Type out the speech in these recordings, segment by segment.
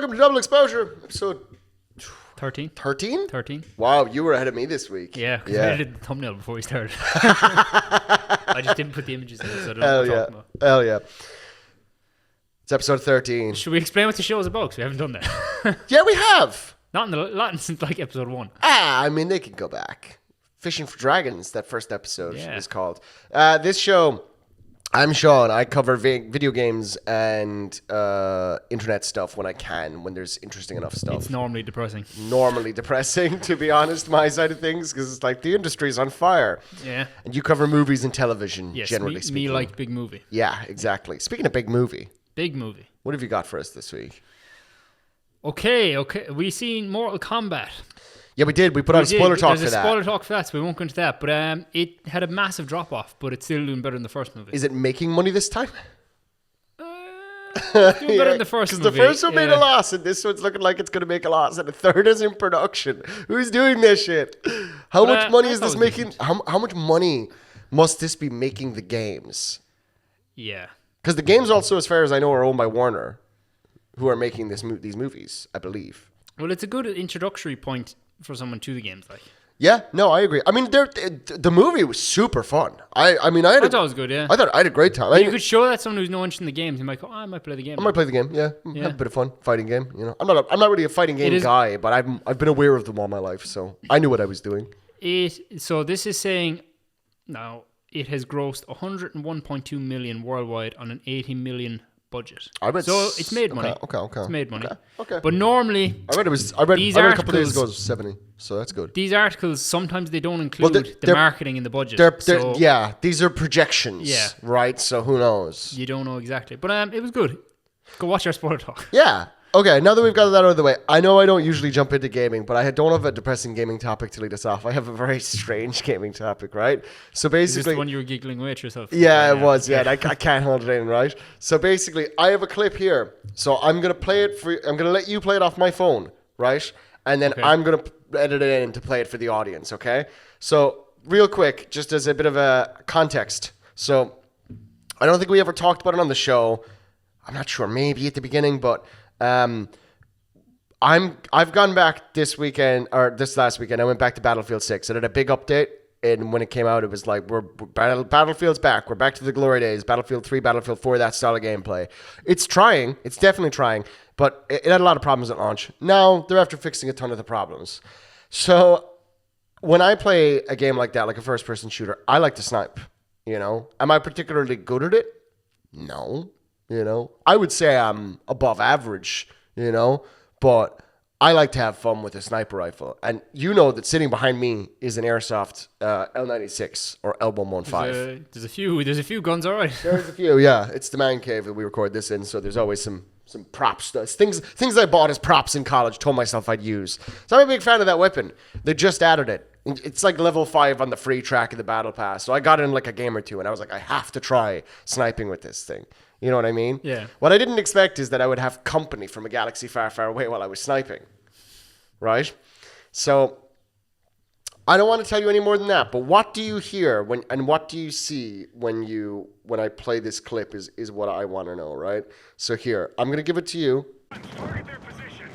welcome to Double Exposure, episode 13. 13? 13. Wow, you were ahead of me this week. Yeah, because I did the thumbnail before we started. I just didn't put the images in, so I don't know what I'm talking about. Hell yeah. It's episode 13. Should we explain what the show is about? Because we haven't done that. Yeah, we have. Not since like episode 1. I mean, they can go back. Fishing for Dragons, that first episode is called. This show, I'm Sean. I cover video games and internet stuff when I can, when there's interesting enough stuff. It's normally depressing. Normally depressing, to be honest, my side of things, because it's like the industry's on fire. Yeah. And you cover movies and television, generally speaking. Me like big movie. Yeah, exactly. Speaking of big movie. Big movie. What have you got for us this week? Okay. We seen Mortal Kombat. Yeah, we did. We put out a spoiler talk for that. There's a spoiler talk for that, so we won't go into that. But it had a massive drop-off, but it's still doing better than the first movie. Is it making money this time? It's doing better than the first movie. Because the first one made a loss, and this one's looking like it's going to make a loss, and the third is in production. Who's doing this shit? How much money is this making? How much money must this be making the games? Yeah. Because the games also, as far as I know, are owned by Warner, who are making these movies, I believe. Well, it's a good introductory point for someone to the games, like. Yeah, no, I agree. I mean, the movie was super fun. I thought it was good. Yeah, I thought I had a great time. You could show that someone who's no interest in the games. He might go, I might play the game. I might play the game. Yeah, have a bit of fun, fighting game. You know, I'm not really a fighting game guy, but I've been aware of them all my life, so I knew what I was doing. So this is saying now it has grossed 101.2 million worldwide on an 80 million budget. So it's made money. Okay. It's made money. Okay. But normally, I read a couple days ago it was 70, so that's good. These articles, sometimes they don't include the marketing in the budget. These are projections. Yeah. Right? So who knows? You don't know exactly. But it was good. Go watch our spoiler talk. Yeah. Okay, now that we've got that out of the way, I know I don't usually jump into gaming, but I don't have a depressing gaming topic to lead us off. I have a very strange gaming topic, right? So basically... Is this the one you were giggling away at yourself? Yeah, it was, yeah. I can't hold it in, right? So basically, I have a clip here. So I'm going to play it for... I'm going to let you play it off my phone, right? And then I'm going to edit it in to play it for the audience, okay? So real quick, just as a bit of a context. So I don't think we ever talked about it on the show. I'm not sure, maybe at the beginning, but... I've gone back this weekend, or this last weekend. I went back to Battlefield 6. I did a big update, and when it came out, it was like, Battlefield's back. We're back to the glory days. Battlefield 3, Battlefield 4, that style of gameplay. It's trying. It's definitely trying, but it had a lot of problems at launch. Now, they're after fixing a ton of the problems. So, when I play a game like that, like a first-person shooter, I like to snipe, you know? Am I particularly good at it? No. You know, I would say I'm above average, you know, but I like to have fun with a sniper rifle. And you know that sitting behind me is an airsoft L96 or L115. There's a few guns, all right. There's a few, yeah. It's the man cave that we record this in, so there's always some props. Things I bought as props in college, told myself I'd use. So I'm a big fan of that weapon. They just added it. It's like level 5 on the free track of the battle pass. So I got in like a game or two, and I was like, I have to try sniping with this thing. You know what I mean? Yeah. What I didn't expect is that I would have company from a galaxy far, far away while I was sniping. Right? So, I don't want to tell you any more than that, but what do you hear and what do you see when I play this clip is what I want to know, right? So here, I'm going to give it to you. Target their positions.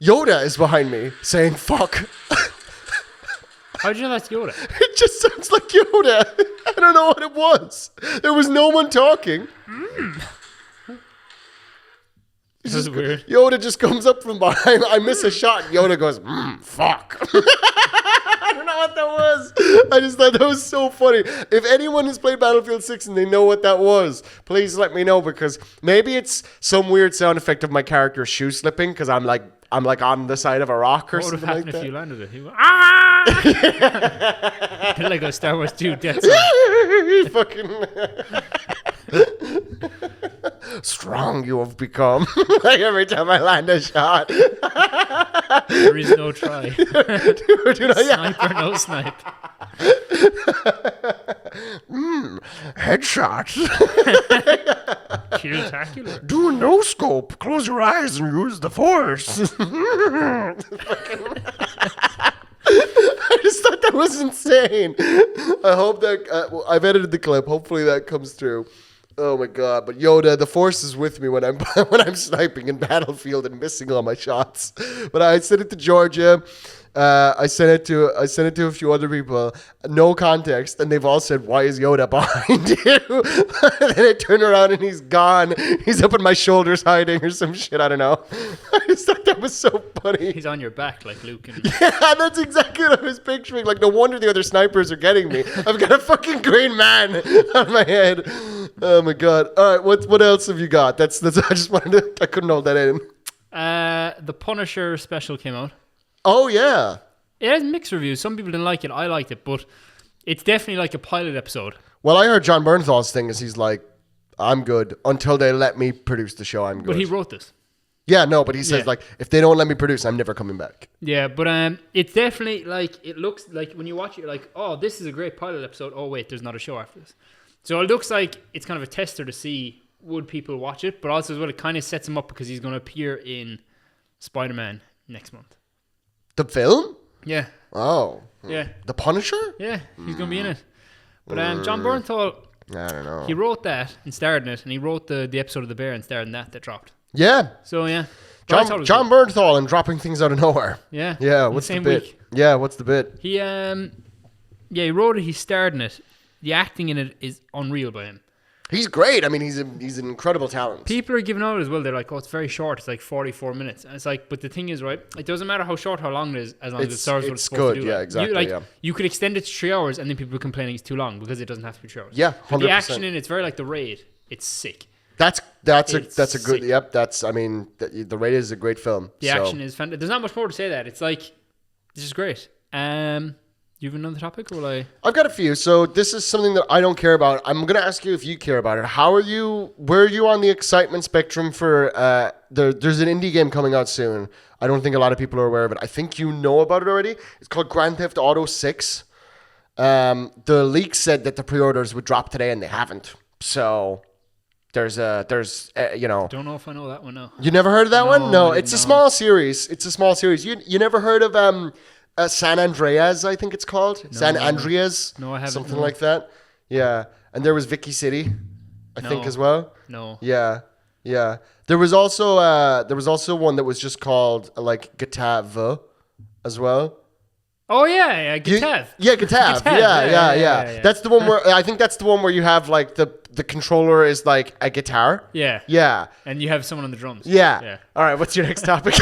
Yoda is behind me saying fuck. How did you know that's Yoda? It just sounds like Yoda. I don't know what it was. There was no one talking. This is weird. Yoda just comes up from behind. I miss a shot. Yoda goes, fuck. I don't know what that was. I just thought that was so funny. If anyone has played Battlefield 6 and they know what that was, please let me know, because maybe it's some weird sound effect of my character shoe slipping because I'm like on the side of a rock or something like that. What would have happened if you landed it? He went, ah! Like a Star Wars 2 death song. Fucking strong you have become. Like every time I land a shot. There is no try. Sniper, no snipe. Headshot. Kill-tacular. Do no scope. Close your eyes and use the force. I just thought that It was insane. I hope that I've edited the clip. Hopefully that comes through. Oh my god! But Yoda, the Force is with me when I'm when I'm sniping in Battlefield and missing all my shots. But I sent it to Georgia. I sent it to a few other people. No context, and they've all said, "Why is Yoda behind you?" And then I turn around and he's gone. He's up on my shoulders hiding or some shit. I don't know. I just thought that was so funny. He's on your back like Luke. Yeah, that's exactly what I was picturing. Like, no wonder the other snipers are getting me. I've got a fucking green man on my head. Oh my god! All right, what else have you got? That's. I just wanted to. I couldn't hold that in. The Punisher special came out. Oh yeah. It has mixed reviews. Some people didn't like it. I liked it, but it's definitely like a pilot episode. Well, I heard John Bernthal's thing is he's like, I'm good until they let me produce the show. I'm good. But he wrote this. Yeah, no, but he says like, if they don't let me produce, I'm never coming back. Yeah, but it's definitely like, it looks like when you watch it, you're like, oh, this is a great pilot episode. Oh wait, there's not a show after this. So it looks like it's kind of a tester to see would people watch it, but also as well it kind of sets him up because he's going to appear in Spider-Man next month. The film? Yeah. Oh. Yeah. The Punisher? Yeah, he's going to be in it. But John Bernthal, I don't know. he wrote that and starred in it, and he wrote the episode of The Bear and starred in that dropped. Yeah. So, yeah. John Bernthal and dropping things out of nowhere. Yeah. Yeah, what's the bit? Week. Yeah, what's the bit? He wrote it, he starred in it. The acting in it is unreal by him. He's great. I mean, he's an incredible talent. People are giving out as well. They're like, oh, it's very short. It's like 44 minutes. And it's like, but the thing is, right, it doesn't matter how short, how long it is, as long as it serves what it's supposed to do. Yeah, exactly. You could extend it to 3 hours and then people are complaining it's too long because it doesn't have to be 3 hours. Yeah, 100%. But the action in it's very like The Raid. It's sick. That's a good, sick. Yep, The Raid is a great film. The action is fantastic. There's not much more to say that. It's like, this is great. You have another topic, or will I? I've got a few. So this is something that I don't care about. I'm going to ask you if you care about it. Where are you on the excitement spectrum for, there's an indie game coming out soon. I don't think a lot of people are aware of it. I think you know about it already. It's called Grand Theft Auto 6. The leak said that the pre-orders would drop today and they haven't. So there's you know. Don't know if I know that one now. You never heard of that one? No, it's a small series. You never heard of, San Andreas, I think it's called. San Andreas. No, I haven't. Something like that. Yeah. And there was Vicky City, I think, as well. No. Yeah. Yeah. There was also one that was just called like Getav as well. Oh yeah, Getav. Getav. Yeah. That's the one where I think that's the one where you have like the controller is like a guitar. Yeah. Yeah. And you have someone on the drums. Yeah. All right, what's your next topic?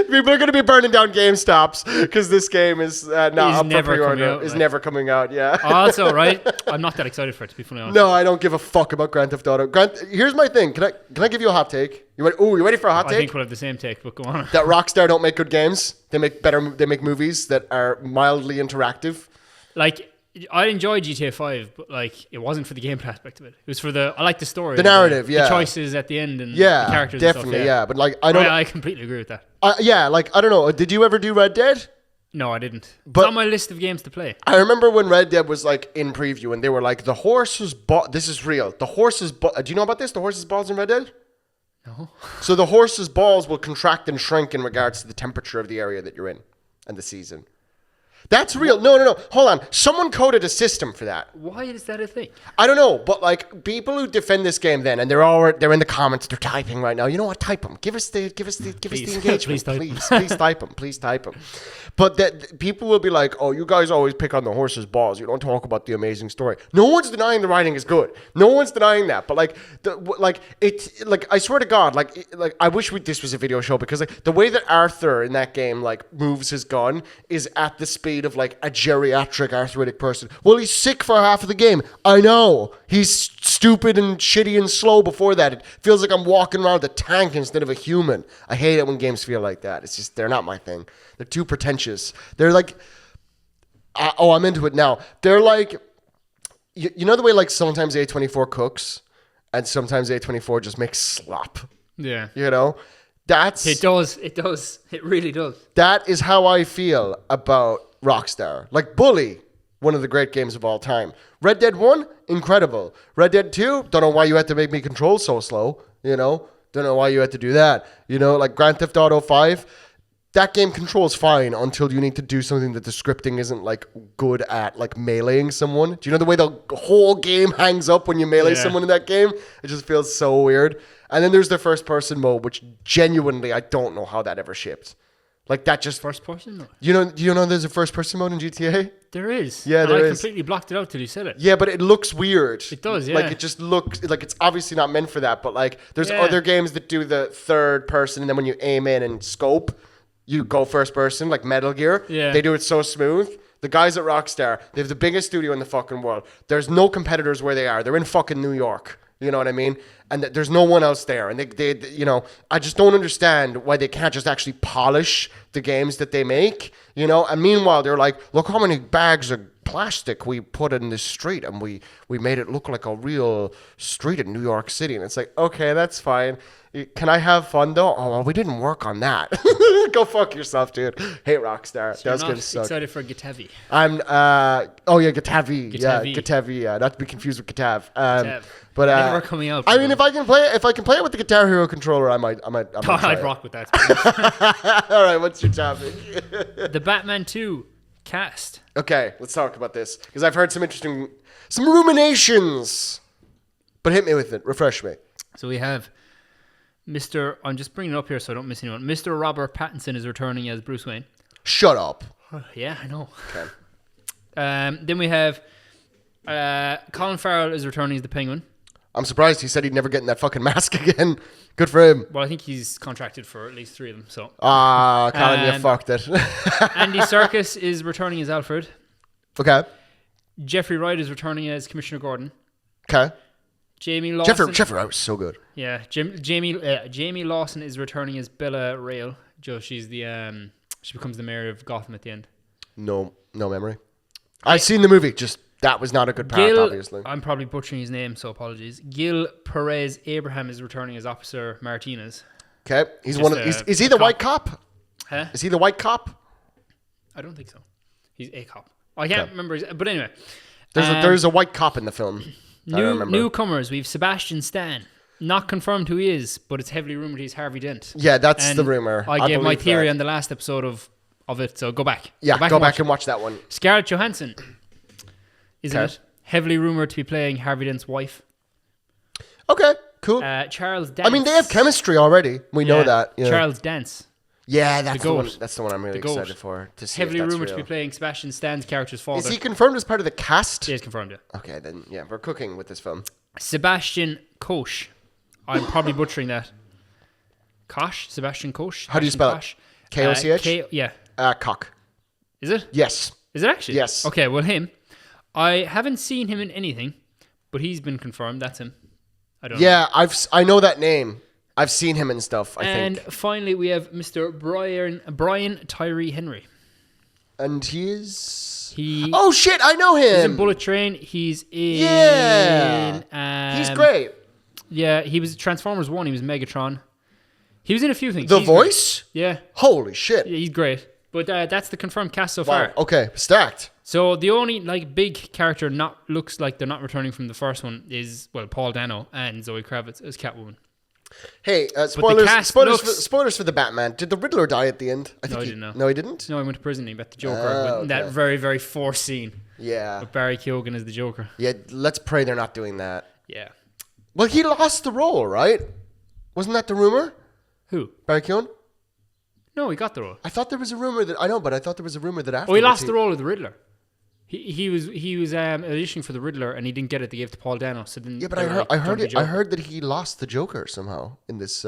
People are going to be burning down GameStops because this game is not up for pre-order. Is never coming out. Yeah. Also, right? I'm not that excited for it, to be fully honest. No, I don't give a fuck about Grand Theft Auto. Here's my thing. Can I give you a hot take? You ready for a hot take? I think we'll have the same take, but go on. That Rockstar don't make good games. They make movies that are mildly interactive. Like, I enjoy GTA 5, but like it wasn't for the gameplay aspect of it. It was for I like the story, the narrative, the choices at the end, and the characters. Definitely, and stuff, But like, I completely agree with that. Like I don't know. Did you ever do Red Dead? No, I didn't. But it's on my list of games to play. I remember when Red Dead was like in preview, and they were like, the horse's this is real. The horse's do you know about this? The horse's balls in Red Dead? No. So the horse's balls will contract and shrink in regards to the temperature of the area that you're in and the season. That's real. No. Hold on. Someone coded a system for that. Why is that a thing? I don't know, but like people who defend this game then, and they're in the comments, they're typing right now. You know what? Type them. Give us the engagement. Please type them. But that people will be like, oh, you guys always pick on the horse's balls. You don't talk about the amazing story. No one's denying the writing is good. No one's denying that. But I swear to God, I wish this was a video show because like the way that Arthur in that game like moves his gun is at the speed of like a geriatric arthritic person. Well, he's sick for half of the game. I know. He's stupid and shitty and slow before that. It feels like I'm walking around with a tank instead of a human. I hate it when games feel like that. It's just, they're not my thing. They're too pretentious. They're like, I'm into it now. They're like, you know the way like sometimes A24 cooks and sometimes A24 just makes slop. Yeah. You know? It does. It really does. That is how I feel about Rockstar. Like Bully, one of the great games of all time. Red Dead 1, incredible. Red Dead 2, don't know why you had to make me control so slow, you know? Don't know why you had to do that. You know, like Grand Theft Auto 5, that game controls fine until you need to do something that the scripting isn't like good at, like meleeing someone. Do you know the way the whole game hangs up when you melee someone in that game? It just feels so weird. And then there's the first person mode, which genuinely I don't know how that ever shipped. Like that just First person mode. you know there's a first person mode in GTA? There is. Yeah, there I is. completely blocked it out till you said it. Yeah, but it looks weird. It does, yeah. Like it just looks like it's obviously not meant for that, but like there's Yeah. other games that do the third person and then when you aim in and scope, you go first person, like Metal Gear. Yeah. They do it so smooth. The guys at Rockstar, they have the biggest studio in the fucking world. There's no competitors where they are. They're in fucking New York. You know what I mean? And there's no one else there. And they, you know, I just don't understand why they can't just actually polish the games that they make, you know? And meanwhile, they're like, look how many bags of plastic we put in this street and we made it look like a real street in New York City. And it's like, okay, that's fine. Can I have fun though? Oh, well, we didn't work on that. Go fuck yourself, dude. Hate Rockstar. So That was you're gonna not suck. excited for Getavi. I'm oh yeah, Getavi. Yeah, Getavi. Getavi. Yeah, not to be confused with Getav. Getav. But Never coming out. I mean, if I can play it with the Guitar Hero controller, I might try I'd it. rock with that. All right, what's your topic? The Batman 2 cast. Okay, let's talk about this because I've heard some ruminations. But hit me with it. Refresh me. So we have Mr. I'm just bringing it up here so I don't miss anyone. Mr. Robert Pattinson is returning as Bruce Wayne. Shut up. Yeah, I know. Okay. Then we have Colin Farrell is returning as the Penguin. I'm surprised he said he'd never get in that fucking mask again. Good for him. Well, I think he's contracted for at least 3 of them. So Colin, you fucked it. Andy Serkis is returning as Alfred. Okay. Jeffrey Wright is returning as Commissioner Gordon. Okay. Jamie Lawson. Jeffrey Wright was so good. Yeah, Jamie Lawson is returning as Bella Rail. Joe, she's the she becomes the mayor of Gotham at the end. No memory. I've seen the movie. Just that was not a good part, obviously. I'm probably butchering his name, so apologies. Gil Perez Abraham is returning as Officer Martinez. Okay, he's Just one of. Is he the white cop? Huh? Is he the white cop? I don't think so. He's a cop. I can't remember. But anyway, There's a white cop in the film. I remember. Newcomers. We've Sebastian Stan. Not confirmed who he is, but it's heavily rumored he's Harvey Dent. Yeah, that's And the rumor. I gave my believe theory that. on the last episode of it, so go back. Yeah, go back and watch that one. Scarlett Johansson, isn't Okay. it? Heavily rumored to be playing Harvey Dent's wife. Okay, cool. Charles Dance. I mean, they have chemistry already. We know that. Yeah. Charles Dance. Yeah, that's the goat. one. That's the one I'm really The goat. excited for. To see Heavily if that's rumored real. to be playing Sebastian Stan's character's father. Is he confirmed as part of the cast? He is confirmed, yeah. Okay, then yeah, we're cooking with this film. Sebastian Koch. I'm probably butchering that. Koch? Sebastian Koch? How do you spell Koch? it? Koch? Yeah. Cock. Is it? Yes. Is it actually? Yes. Okay, well, him. I haven't seen him in anything, but he's been confirmed. That's him. I don't know. Yeah, I know that name. I've seen him and stuff. I And think. finally, we have Mr. Brian Tyree Henry. And he is. He. Oh shit! I know him. He's in Bullet Train. He's in. Yeah. He's great. Yeah, he was Transformers 1. He was Megatron. He was in a few things. The He's voice? great. Yeah. Holy shit! Yeah, he's great. But that's the confirmed cast so Wow. far. Okay, stacked. So the only big character looks like they're not returning from the first one is Paul Dano and Zoe Kravitz as Catwoman. Hey, spoilers! cast Spoilers for the Batman. Did the Riddler die at the end? I think I didn't know. No, he didn't. No, he went to prison. He met the Joker. Oh, in that okay. very, very forced scene Yeah. with Barry Keoghan as the Joker. Yeah. Let's pray they're not doing that. Yeah. Well, he lost the role, right? Wasn't that the rumor? Who? Barry Keoghan? No, he got the role. I thought there was a rumor that but I thought there was a rumor that after. Oh, he lost the role of the Riddler. He was auditioning for the Riddler and he didn't get it. They gave it to Paul Dano. So then Yeah, but they were like, I "Don't do heard Joker." that he lost the Joker somehow in this.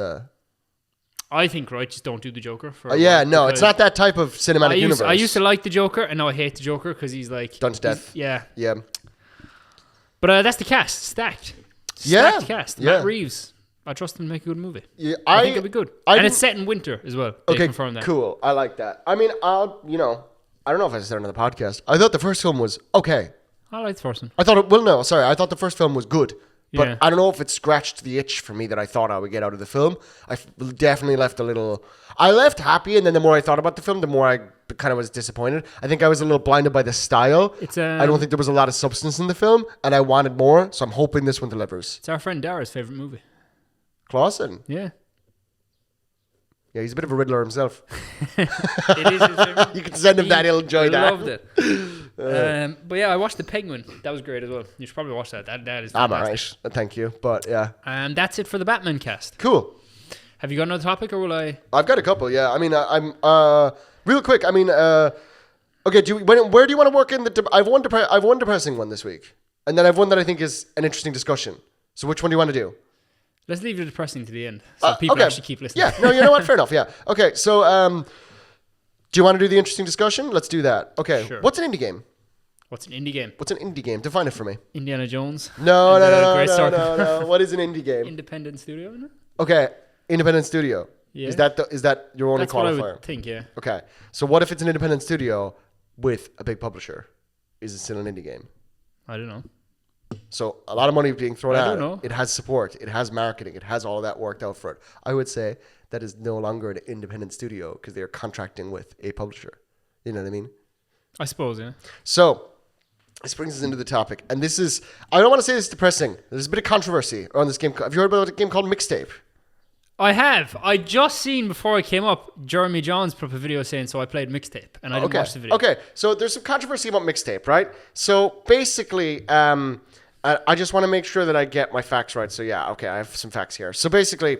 I think just don't do the Joker. For a Yeah, while, no, it's because not that type of cinematic universe. I used to like the Joker and now I hate the Joker because he's like Done to death. Yeah, Yeah. but that's the cast stacked. Yeah, Stacked cast. yeah. Matt Reeves. I trust him to make a good movie. Yeah, I think it'll be good. And it's set in winter as well. They Okay, confirmed that. cool. I like that. I mean, I don't know if I said it on the podcast. I thought the first film was okay. I like the first one. I thought I thought the first film was good. But Yeah. I don't know if it scratched the itch for me that I thought I would get out of the film. Definitely left a little. I left happy, and then the more I thought about the film, the more I kind of was disappointed. I think I was a little blinded by the style. I don't think there was a lot of substance in the film, and I wanted more. So I'm hoping this one delivers. It's our friend Dara's favorite movie. Clausen. Yeah. Yeah, he's a bit of a Riddler himself. It is his favorite. You can send him that; he'll enjoy that. I loved it. But yeah, I watched The Penguin. That was great as well. You should probably watch that. That is. I'm fantastic. alright. Thank you, but yeah. And that's it for the Batman cast. Cool. Have you got another topic, or will I? I've got a couple. Yeah, I mean, I'm real quick. I mean, okay. Where do you want to work in the? I've one depressing one this week, and then I've one that I think is an interesting discussion. So which one do you want to do? Let's leave the depressing to the end, so people okay. actually keep listening. Yeah. No, you know what? Fair enough. Yeah. Okay. So, do you want to do the interesting discussion? Let's do that. Okay. Sure. What's an indie game? What's an indie game? What's an indie game? Define it for me. Indiana Jones. No. No. What is an indie game? Independent studio. Isn't it? Okay. Independent studio. Yeah. Is that your only That's what I qualifier? would think. Yeah. Okay. So what if it's an independent studio with a big publisher? Is it still an indie game? I don't know. So a lot of money being thrown I at don't it. know. It has support. It has marketing. It has all of that worked out for it. I would say that is no longer an independent studio because they are contracting with a publisher. You know what I mean? I suppose. Yeah. So this brings us into the topic. And this is, I don't want to say this is depressing. There's a bit of controversy around this game. Have you heard about a game called Mixtape? I have. I just seen before I came up, Jeremy Johns put up a video saying, so I played Mixtape, and I didn't watch the video. Okay, so there's some controversy about Mixtape, right? So basically, I just want to make sure that I get my facts right. So yeah, okay, I have some facts here. So basically,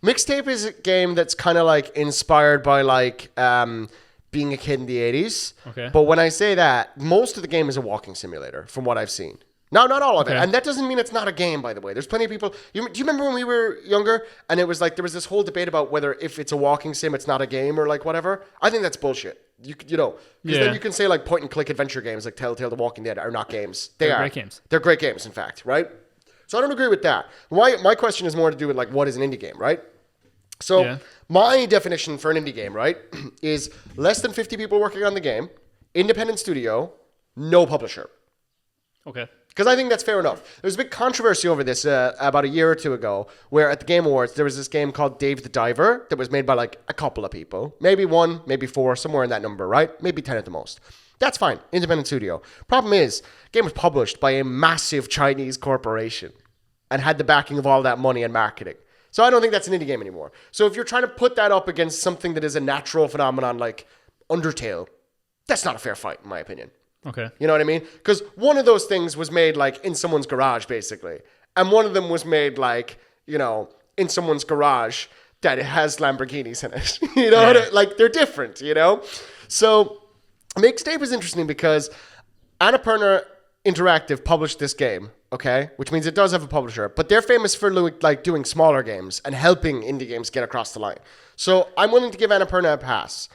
Mixtape is a game that's kind of like inspired by like being a kid in the 80s. Okay. But when I say that, most of the game is a walking simulator from what I've seen. No, not all of it. Okay. And that doesn't mean it's not a game, by the way. There's plenty of people. Do you remember when we were younger and it was like there was this whole debate about whether if it's a walking sim, it's not a game or like whatever? I think that's bullshit. You know, because then you can say like point and click adventure games like Telltale, The Walking Dead are not games. They're great games. They're great games, in fact, right? So I don't agree with that. My question is more to do with like what is an indie game, right? So my definition for an indie game, right, is less than 50 people working on the game, independent studio, no publisher. Okay. Because I think that's fair enough. There was a big controversy over this about a year or two ago, where at the Game Awards, there was this game called Dave the Diver that was made by like a couple of people. Maybe one, maybe four, somewhere in that number, right? Maybe 10 at the most. That's fine. Independent studio. Problem is, the game was published by a massive Chinese corporation and had the backing of all that money and marketing. So I don't think that's an indie game anymore. So if you're trying to put that up against something that is a natural phenomenon like Undertale, that's not a fair fight, in my opinion. Okay. You know what I mean? Because one of those things was made like in someone's garage, basically. And one of them was made like, you know, in someone's garage that it has Lamborghinis in it. You know, like they're different, you know? So Mixtape is interesting because Annapurna Interactive published this game, okay? Which means it does have a publisher, but they're famous for like doing smaller games and helping indie games get across the line. So I'm willing to give Annapurna a pass.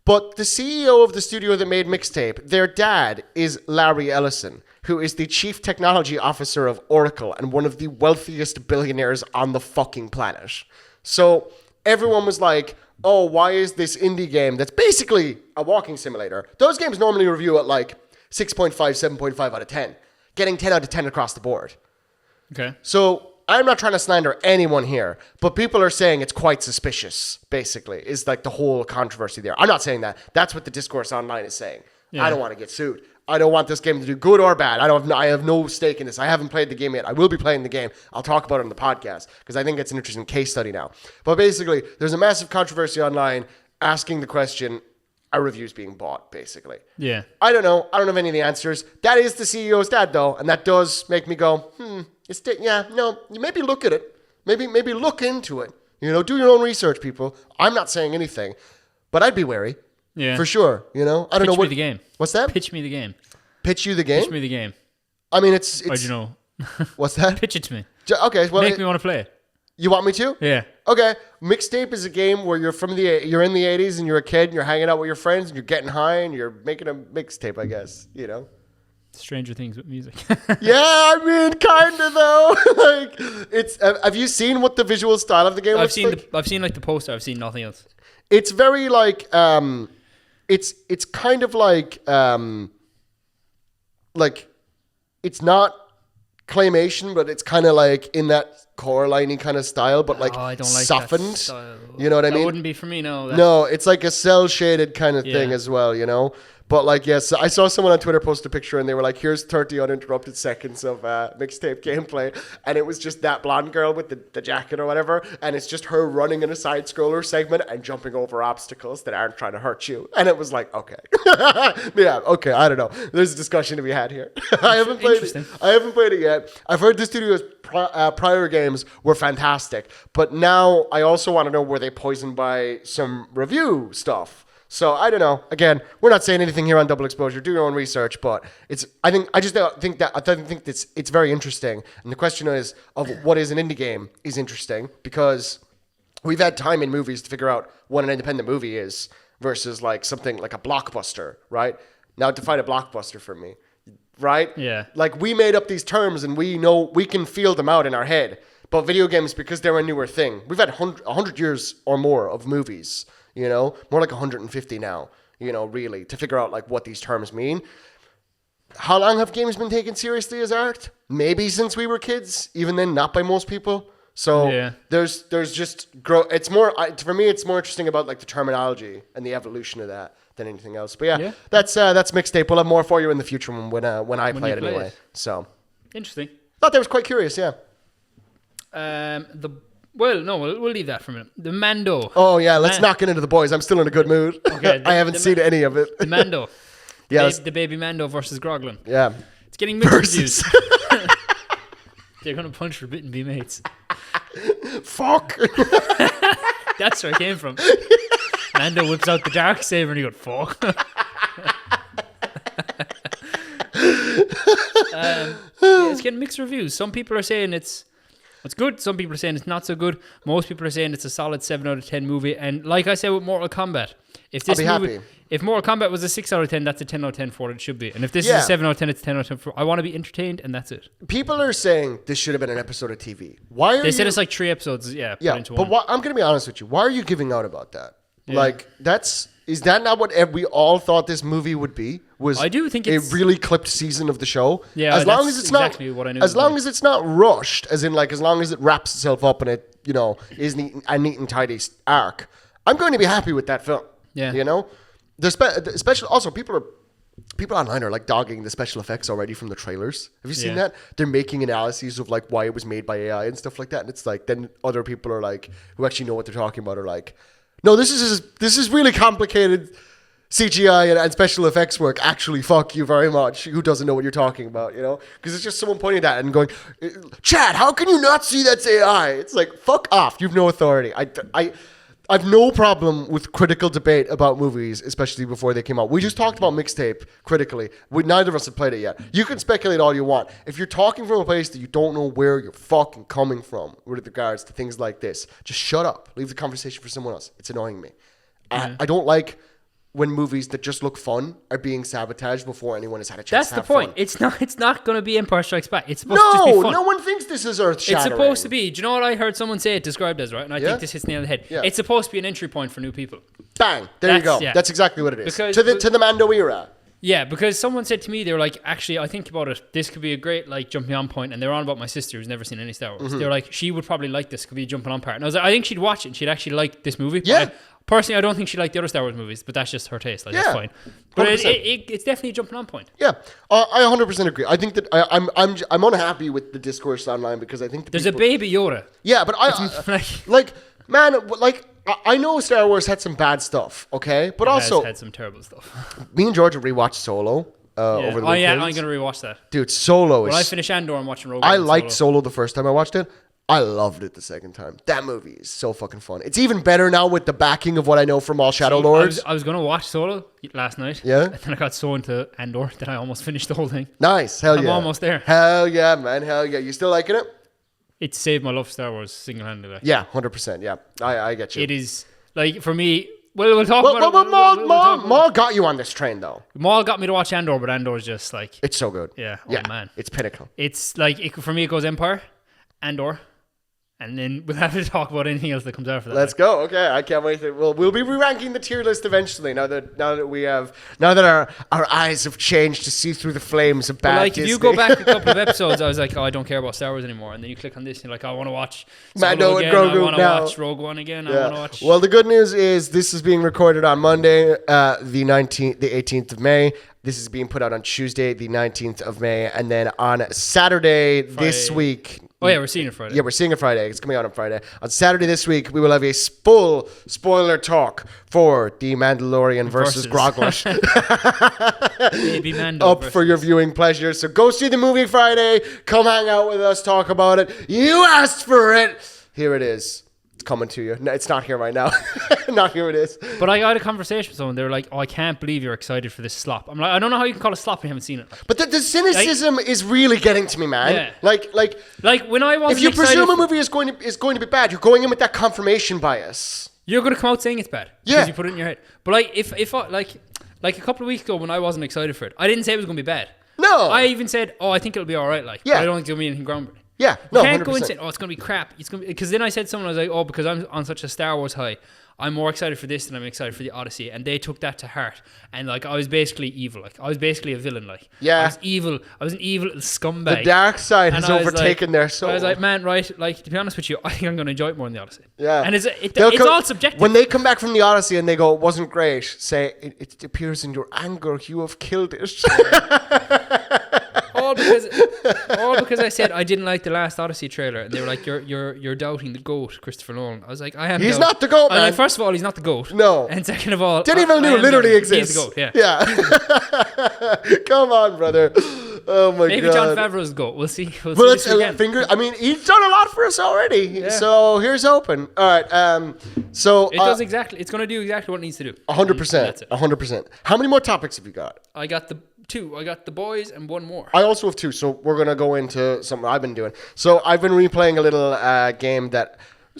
But the CEO of the studio that made Mixtape, their dad is Larry Ellison, who is the chief technology officer of Oracle and one of the wealthiest billionaires on the fucking planet. So everyone was like, oh, why is this indie game that's basically a walking simulator? Those games normally review at like 6.5, 7.5 out of 10, getting 10 out of 10 across the board. Okay. So I'm not trying to slander anyone here, but people are saying it's quite suspicious, basically, is like the whole controversy there. I'm not saying that. That's what the discourse online is saying. Yeah. I don't want to get sued. I don't want this game to do good or bad. I have no stake in this. I haven't played the game yet. I will be playing the game. I'll talk about it on the podcast because I think it's an interesting case study now. But basically, there's a massive controversy online asking the question, are reviews being bought, basically? Yeah. I don't know. I don't have any of the answers. That is the CEO's dad, though, and that does make me go, you maybe look at it. Maybe look into it. You know, do your own research, people. I'm not saying anything, but I'd be wary. Yeah. For sure. You know, I don't know what. Pitch me the game. What's that? Pitch me the game. Pitch you the game? Pitch me the game. I mean, it's How'd you know? What's that? Pitch it to me. Okay, well, Make me want to play it. You want me to? Yeah. Okay. Mixtape is a game where you're in the 80s and you're a kid and you're hanging out with your friends and you're getting high and you're making a mixtape, I guess, you know. Stranger Things with music. Yeah, I mean, kind of though. Like, it's. Have you seen what the visual style of the game looks like? I've seen like the poster. I've seen nothing else. It's very like it's kind of like it's not claymation, but it's kind of like in that Coraline-y kind of style, but like I don't like softened. that style. You know what I mean? That wouldn't be for me, no. No, it's like a cell shaded kind of thing Yeah. as well, you know. But like, yes, I saw someone on Twitter post a picture and they were like, "Here's 30 uninterrupted seconds of mixtape gameplay," and it was just that blonde girl with the jacket or whatever, and it's just her running in a side scroller segment and jumping over obstacles that aren't trying to hurt you, and it was like, okay, yeah, okay, I don't know. There's a discussion to be had here. I haven't played it. I haven't played it yet. I've heard the studio's prior games were fantastic, but now I also want to know, were they poisoned by some review stuff? So I don't know. Again, we're not saying anything here on Double Exposure. Do your own research, but it's. I think it's very interesting. And the question is of what is an indie game is interesting because we've had time in movies to figure out what an independent movie is versus like something like a blockbuster, right? Now define a blockbuster for me, right? Yeah. Like we made up these terms and we know we can feel them out in our head. But video games, because they're a newer thing, we've had 100 years or more of movies. You know, more like 150 now, you know, really, to figure out like what these terms mean. How long have games been taken seriously as art? Maybe since we were kids, even then not by most people. So Yeah. there's just it's more, for me, it's more interesting about like the terminology and the evolution of that than anything else. But yeah. That's mixtape. We'll have more for you in the future when I play it anyway. So Interesting. thought that was quite curious, yeah. Well, no, we'll leave that for a minute. The Mando. Oh yeah, let's not get into the boys. I'm still in a good mood. Okay, I haven't seen any of it. The Mando. Yes. The baby Mando versus Groglin. Yeah. It's getting mixed reviews. They're going to punch for bit and be mates. Fuck. That's where it came from. Mando whips out the dark saber and he goes, fuck. It's getting mixed reviews. Some people are saying it's good. Some people are saying it's not so good. Most people are saying it's a solid 7 out of 10 movie. And like I said with Mortal Kombat, if Mortal Kombat was a 6 out of 10, that's a 10 out of 10 for what it should be. And if this is a 7 out of 10, it's a 10 out of 10 for I want to be entertained, and that's it. People are saying this should have been an episode of TV. Why are They said it's like 3 episodes, put into one. But I'm going to be honest with you. Why are you giving out about that? Yeah. Like, is that not what we all thought this movie would be? I do think it's a really clipped season of the show. Yeah, as long as it's exactly not, what I knew. As long as it's not rushed, as in like as long as it wraps itself up and it, you know, is a neat and tidy arc, I'm going to be happy with that film. Yeah, you know, the special. Also, people online are like dogging the special effects already from the trailers. Have you seen that? They're making analyses of like why it was made by AI and stuff like that. And it's like then other people are like who actually know what they're talking about are like, no, this is really complicated CGI and special effects work. Actually, fuck you very much. Who doesn't know what you're talking about, you know? Because it's just someone pointing at it and going, Chad, how can you not see that's AI? It's like, fuck off. You have no authority. I've no problem with critical debate about movies, especially before they came out. We just talked about mixtape critically. Neither of us have played it yet. You can speculate all you want. If you're talking from a place that you don't know where you're fucking coming from with regards to things like this, just shut up. Leave the conversation for someone else. It's annoying me. I don't like when movies that just look fun are being sabotaged before anyone has had a chance to have fun. That's the point. It's not going to be Empire Strikes Back. It's supposed to just be fun. No one thinks this is earth-shattering. It's supposed to be. Do you know what I heard someone say it described as, right? And I think this hits the nail on the head. Yeah. It's supposed to be an entry point for new people. Bang. There you go. Yeah. That's exactly what it is. Because, to the Mando era. Yeah, because someone said to me, they were like, actually, I think about it, this could be a great like jumping on point. And they were on about my sister who's never seen any Star Wars. They were like, she would probably like this, could be a jumping on part. And I was like, I think she'd watch it and she'd actually like this movie. Yeah. Personally, I don't think she liked the other Star Wars movies, but that's just her taste. Like, that's fine. But it's definitely a jumping on point. Yeah, I 100% agree. I think that I'm unhappy with the discourse online because I think that there's a baby Yoda. Yeah, but I know Star Wars had some bad stuff, okay, but also had some terrible stuff. Me and George rewatched Solo over the weekend. I'm gonna rewatch that. Dude, Solo is. When I finish Andor, I'm watching Rogue One. I liked Solo the first time I watched it. I loved it the second time. That movie is so fucking fun. It's even better now with the backing of what I know from all Shadow Lords. I was going to watch Solo last night. Yeah. And then I got so into Andor that I almost finished the whole thing. Nice. Hell yeah. I'm almost there. Hell yeah, man. Hell yeah. You still liking it? It saved my love for Star Wars single-handedly. Yeah, 100%. Yeah. I get you. It is, like, for me... Well, we'll talk about it. Maul got you on this train, though. Maul got me to watch Andor, but Andor's just, like... It's so good. Yeah. Yeah. Man. It's pinnacle. It's, like, for me, it goes Empire, Andor... and then we'll have to talk about anything else that comes after that. Let's go. Okay, I can't wait. We'll be re-ranking the tier list eventually. Now that our eyes have changed to see through the flames of bad Like Disney. if you go back a couple of episodes, I was like, oh, I don't care about Star Wars anymore, and then you click on this, and you're like, I want to watch Mando Solo and again. Grogu I want to now. watch Rogue One again. I Yeah. want to watch. Well, the good news is this is being recorded on Monday, the 18th of May. This is being put out on Tuesday, the 19th of May, and then on Saturday this week. Oh yeah, we're seeing it Friday. Yeah, we're seeing it Friday. It's coming out on Friday. On Saturday this week, we will have a full spoiler talk for The Mandalorian versus Grogu. Baby Mando Up for your viewing pleasure. So go see the movie Friday. Come hang out with us. Talk about it. You asked for it. Here it is. It's coming to you. No, it's not here right now. Not here it is. But I had a conversation with someone. They were like, "Oh, I can't believe you're excited for this slop." I'm like, I don't know how you can call it slop when you haven't seen it. But the cynicism is really getting to me, man. Yeah. Like when I was, if you presume a movie is going to be bad, you're going in with that confirmation bias. you're gonna come out saying it's bad. Yeah. Because you put it in your head. But like if I, like a couple of weeks ago when I wasn't excited for it, I didn't say it was gonna be bad. No. I even said, "Oh, I think it'll be all right." Like, Yeah. but I don't think it'll be anything groundbreaking. Yeah. You No. can't go 100%. and say, "Oh, it's gonna be crap." It's gonna because then I said to someone, I was like, "Oh, because I'm on such a Star Wars high, I'm more excited for this than I'm excited for the Odyssey," and they took that to heart. And like, I was basically evil. Like, I was basically a villain. Like, Yeah. I was evil. I was an evil scumbag. The dark side has And I was overtaken like- their soul. I was like, man, right? Like, to be honest with you, I think I'm gonna enjoy it more than the Odyssey. Yeah. and it's They'll it's come- all subjective. When they come back from the Odyssey and they go, it wasn't great, say, it appears in your anger, you have killed it. all because I said I didn't like the last Odyssey trailer, and they were like, "You're doubting the GOAT, Christopher Nolan." I was like, "I am." He's doubting- not the GOAT, I'm like, man. first of all, he's not the GOAT. No. And second of all, Didn't even I know am literally doubting- exists. He's the GOAT. Yeah. Yeah. Come on, brother. Oh my Maybe god. John Favreau's the GOAT. We'll see. We'll Well, see let's this weekend. finger. I mean, he's done a lot for us already. So here's hoping. All right. So It does exactly. It's going to do exactly what it needs to do. 100%. That's it. 100%. How many more topics have you got? I got the two. I got the boys and one more. I also have two, so we're gonna go into something I've been doing. So I've been replaying a little game that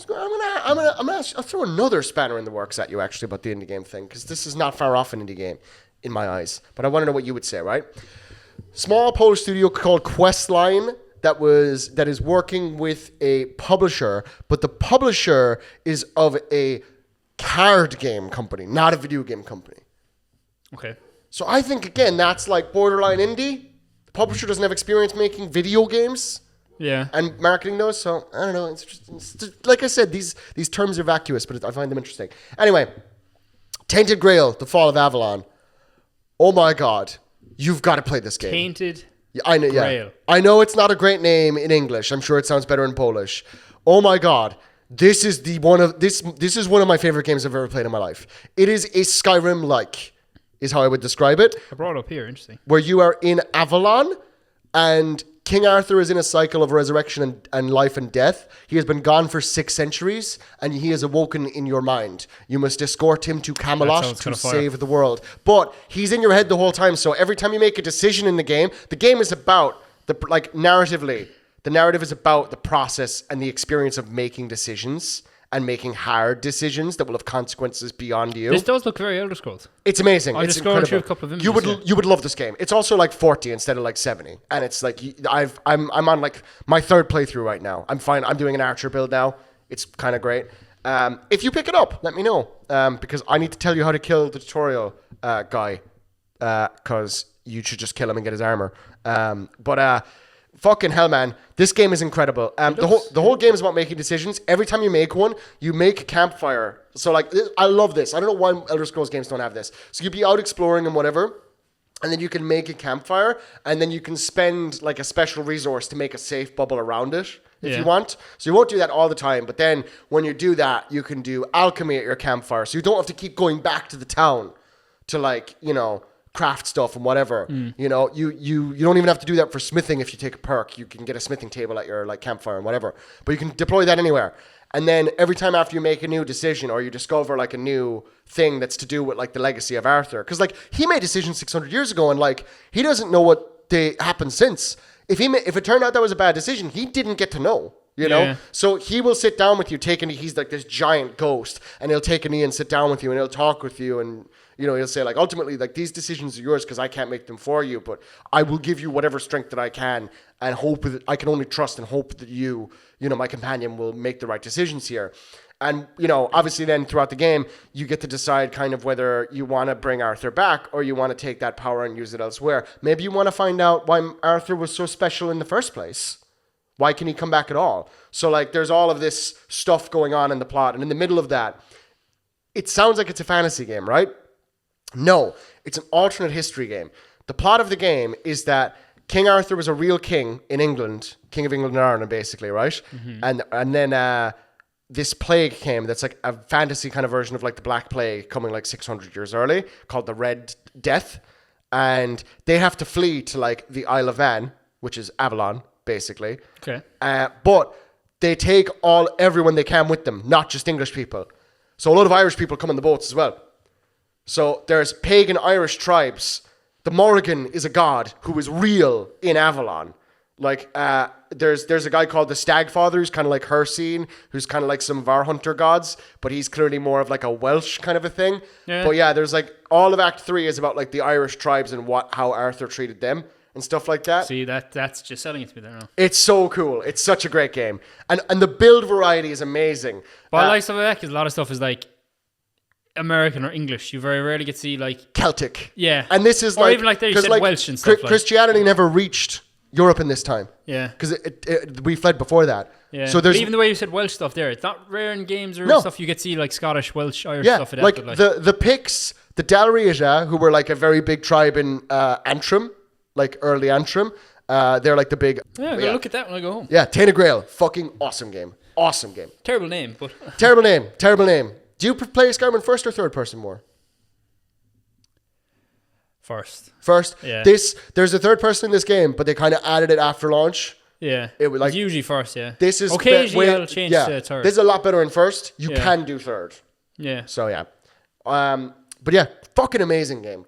I'll throw another spanner in the works at you actually about the indie game thing because this is not far off an indie game in my eyes. But I want to know what you would say, right? Small Polish studio called Questline that is working with a publisher, but the publisher is of a card game company, not a video game company. Okay. So I think again that's like borderline indie. The publisher doesn't have experience making video games Yeah. and marketing those, so I don't know. It's just, like I said, these terms are vacuous, but I find them interesting. Anyway, Tainted Grail: The Fall of Avalon. Oh my God, you've got to play this game. Tainted. Yeah, I know. Yeah, Grail. I know it's not a great name in English. I'm sure it sounds better in Polish. Oh my God. This is one of my favorite games I've ever played in my life. It is a Skyrim-like, is how I would describe it, I brought it up here. Interesting. where you are in Avalon and King Arthur is in a cycle of resurrection and life and death. He has been gone for 6 centuries and he is awoken in your mind. You must escort him to Camelot sounds to kinda fire. save the world. But he's in your head the whole time. So every time you make a decision in the game is about narratively, the narrative is about the process and the experience of making decisions and making hard decisions that will have consequences beyond you. This does look very Elder Scrolls. It's amazing. I'm It's just scrolling through incredible. a couple of you would images, you would love this game. It's also like 40 instead of like 70, and it's like I'm on like my 3rd playthrough right now. I'm fine. I'm doing an archer build now. It's kind of great. If you pick it up, let me know because I need to tell you how to kill the tutorial guy because you should just kill him and get his armor. Fucking hell, man! This game is incredible. The whole game is about making decisions. Every time you make one, you make a campfire. So like, I love this. I don't know why Elder Scrolls games don't have this. So you'd be out exploring and whatever, and then you can make a campfire, and then you can spend like a special resource to make a safe bubble around it if you want. So you won't do that all the time, but then when you do that, you can do alchemy at your campfire. So you don't have to keep going back to the town to craft stuff and whatever. You know, you don't even have to do that for smithing. If you take a perk, you can get a smithing table at your campfire and whatever, but you can deploy that anywhere. And then every time after you make a new decision or you discover like a new thing that's to do with like the legacy of Arthur, because like he made decisions 600 years ago and like he doesn't know what they happened since. If it turned out that was a bad decision, he didn't get to know. You know, Yeah. so he will sit down with you, he's like this giant ghost, and he'll take a knee and sit down with you, and he'll talk with you, and he'll say like, ultimately, like these decisions are yours because I can't make them for you, but I will give you whatever strength that I can, and hope that I can only trust and hope that my companion will make the right decisions here. And, obviously then throughout the game, you get to decide kind of whether you want to bring Arthur back or you want to take that power and use it elsewhere. Maybe you want to find out why Arthur was so special in the first place. Why can he come back at all? So, like, there's all of this stuff going on in the plot. And in the middle of that, it sounds like it's a fantasy game, right? No, it's an alternate history game. The plot of the game is that King Arthur was a real king in England, King of England and Ireland, basically, right? Mm-hmm. And then this plague came that's like a fantasy kind of version of like the Black Plague coming like 600 years early, called the Red Death. And they have to flee to like the Isle of Man, which is Avalon, basically. Okay. But they take everyone they can with them, not just English people. So a lot of Irish people come on the boats as well. So there's pagan Irish tribes. The Morrigan is a god who is real in Avalon. Like, there's a guy called the Stagfather who's kind of like Hircine, who's kind of like some of our hunter gods, but he's clearly more of like a Welsh kind of a thing. Yeah. But yeah, there's like all of Act 3 is about like the Irish tribes and how Arthur treated them and stuff like that. See, that's just selling it to me there now. It's so cool. It's such a great game. And the build variety is amazing. But I like stuff like that because a lot of stuff is like American or English. You very rarely get to see like Celtic. Yeah. And this is or even like they said like, Welsh and stuff. Christianity never reached Europe in this time. Yeah. Because we fled before that. Yeah. So there's even the way you said Welsh stuff there, it's not rare in games or stuff you get to see like Scottish, Welsh, Irish stuff. Yeah, like the Picts, the Dalriada, who were like a very big tribe in Antrim, like early Antrim. They're like the big... Yeah, I'm going to look at that when I go home. Yeah, Tainted Grail. Fucking awesome game. Awesome game. Terrible name, but... Terrible name. Do you play Skyrim first or third person more? First? Yeah. There's a third person in this game, but they kind of added it after launch. Yeah. It's usually first, yeah. This is... Occasionally I'll change to third. This is a lot better in first. You can do third. Yeah. So, yeah. But yeah, fucking amazing game.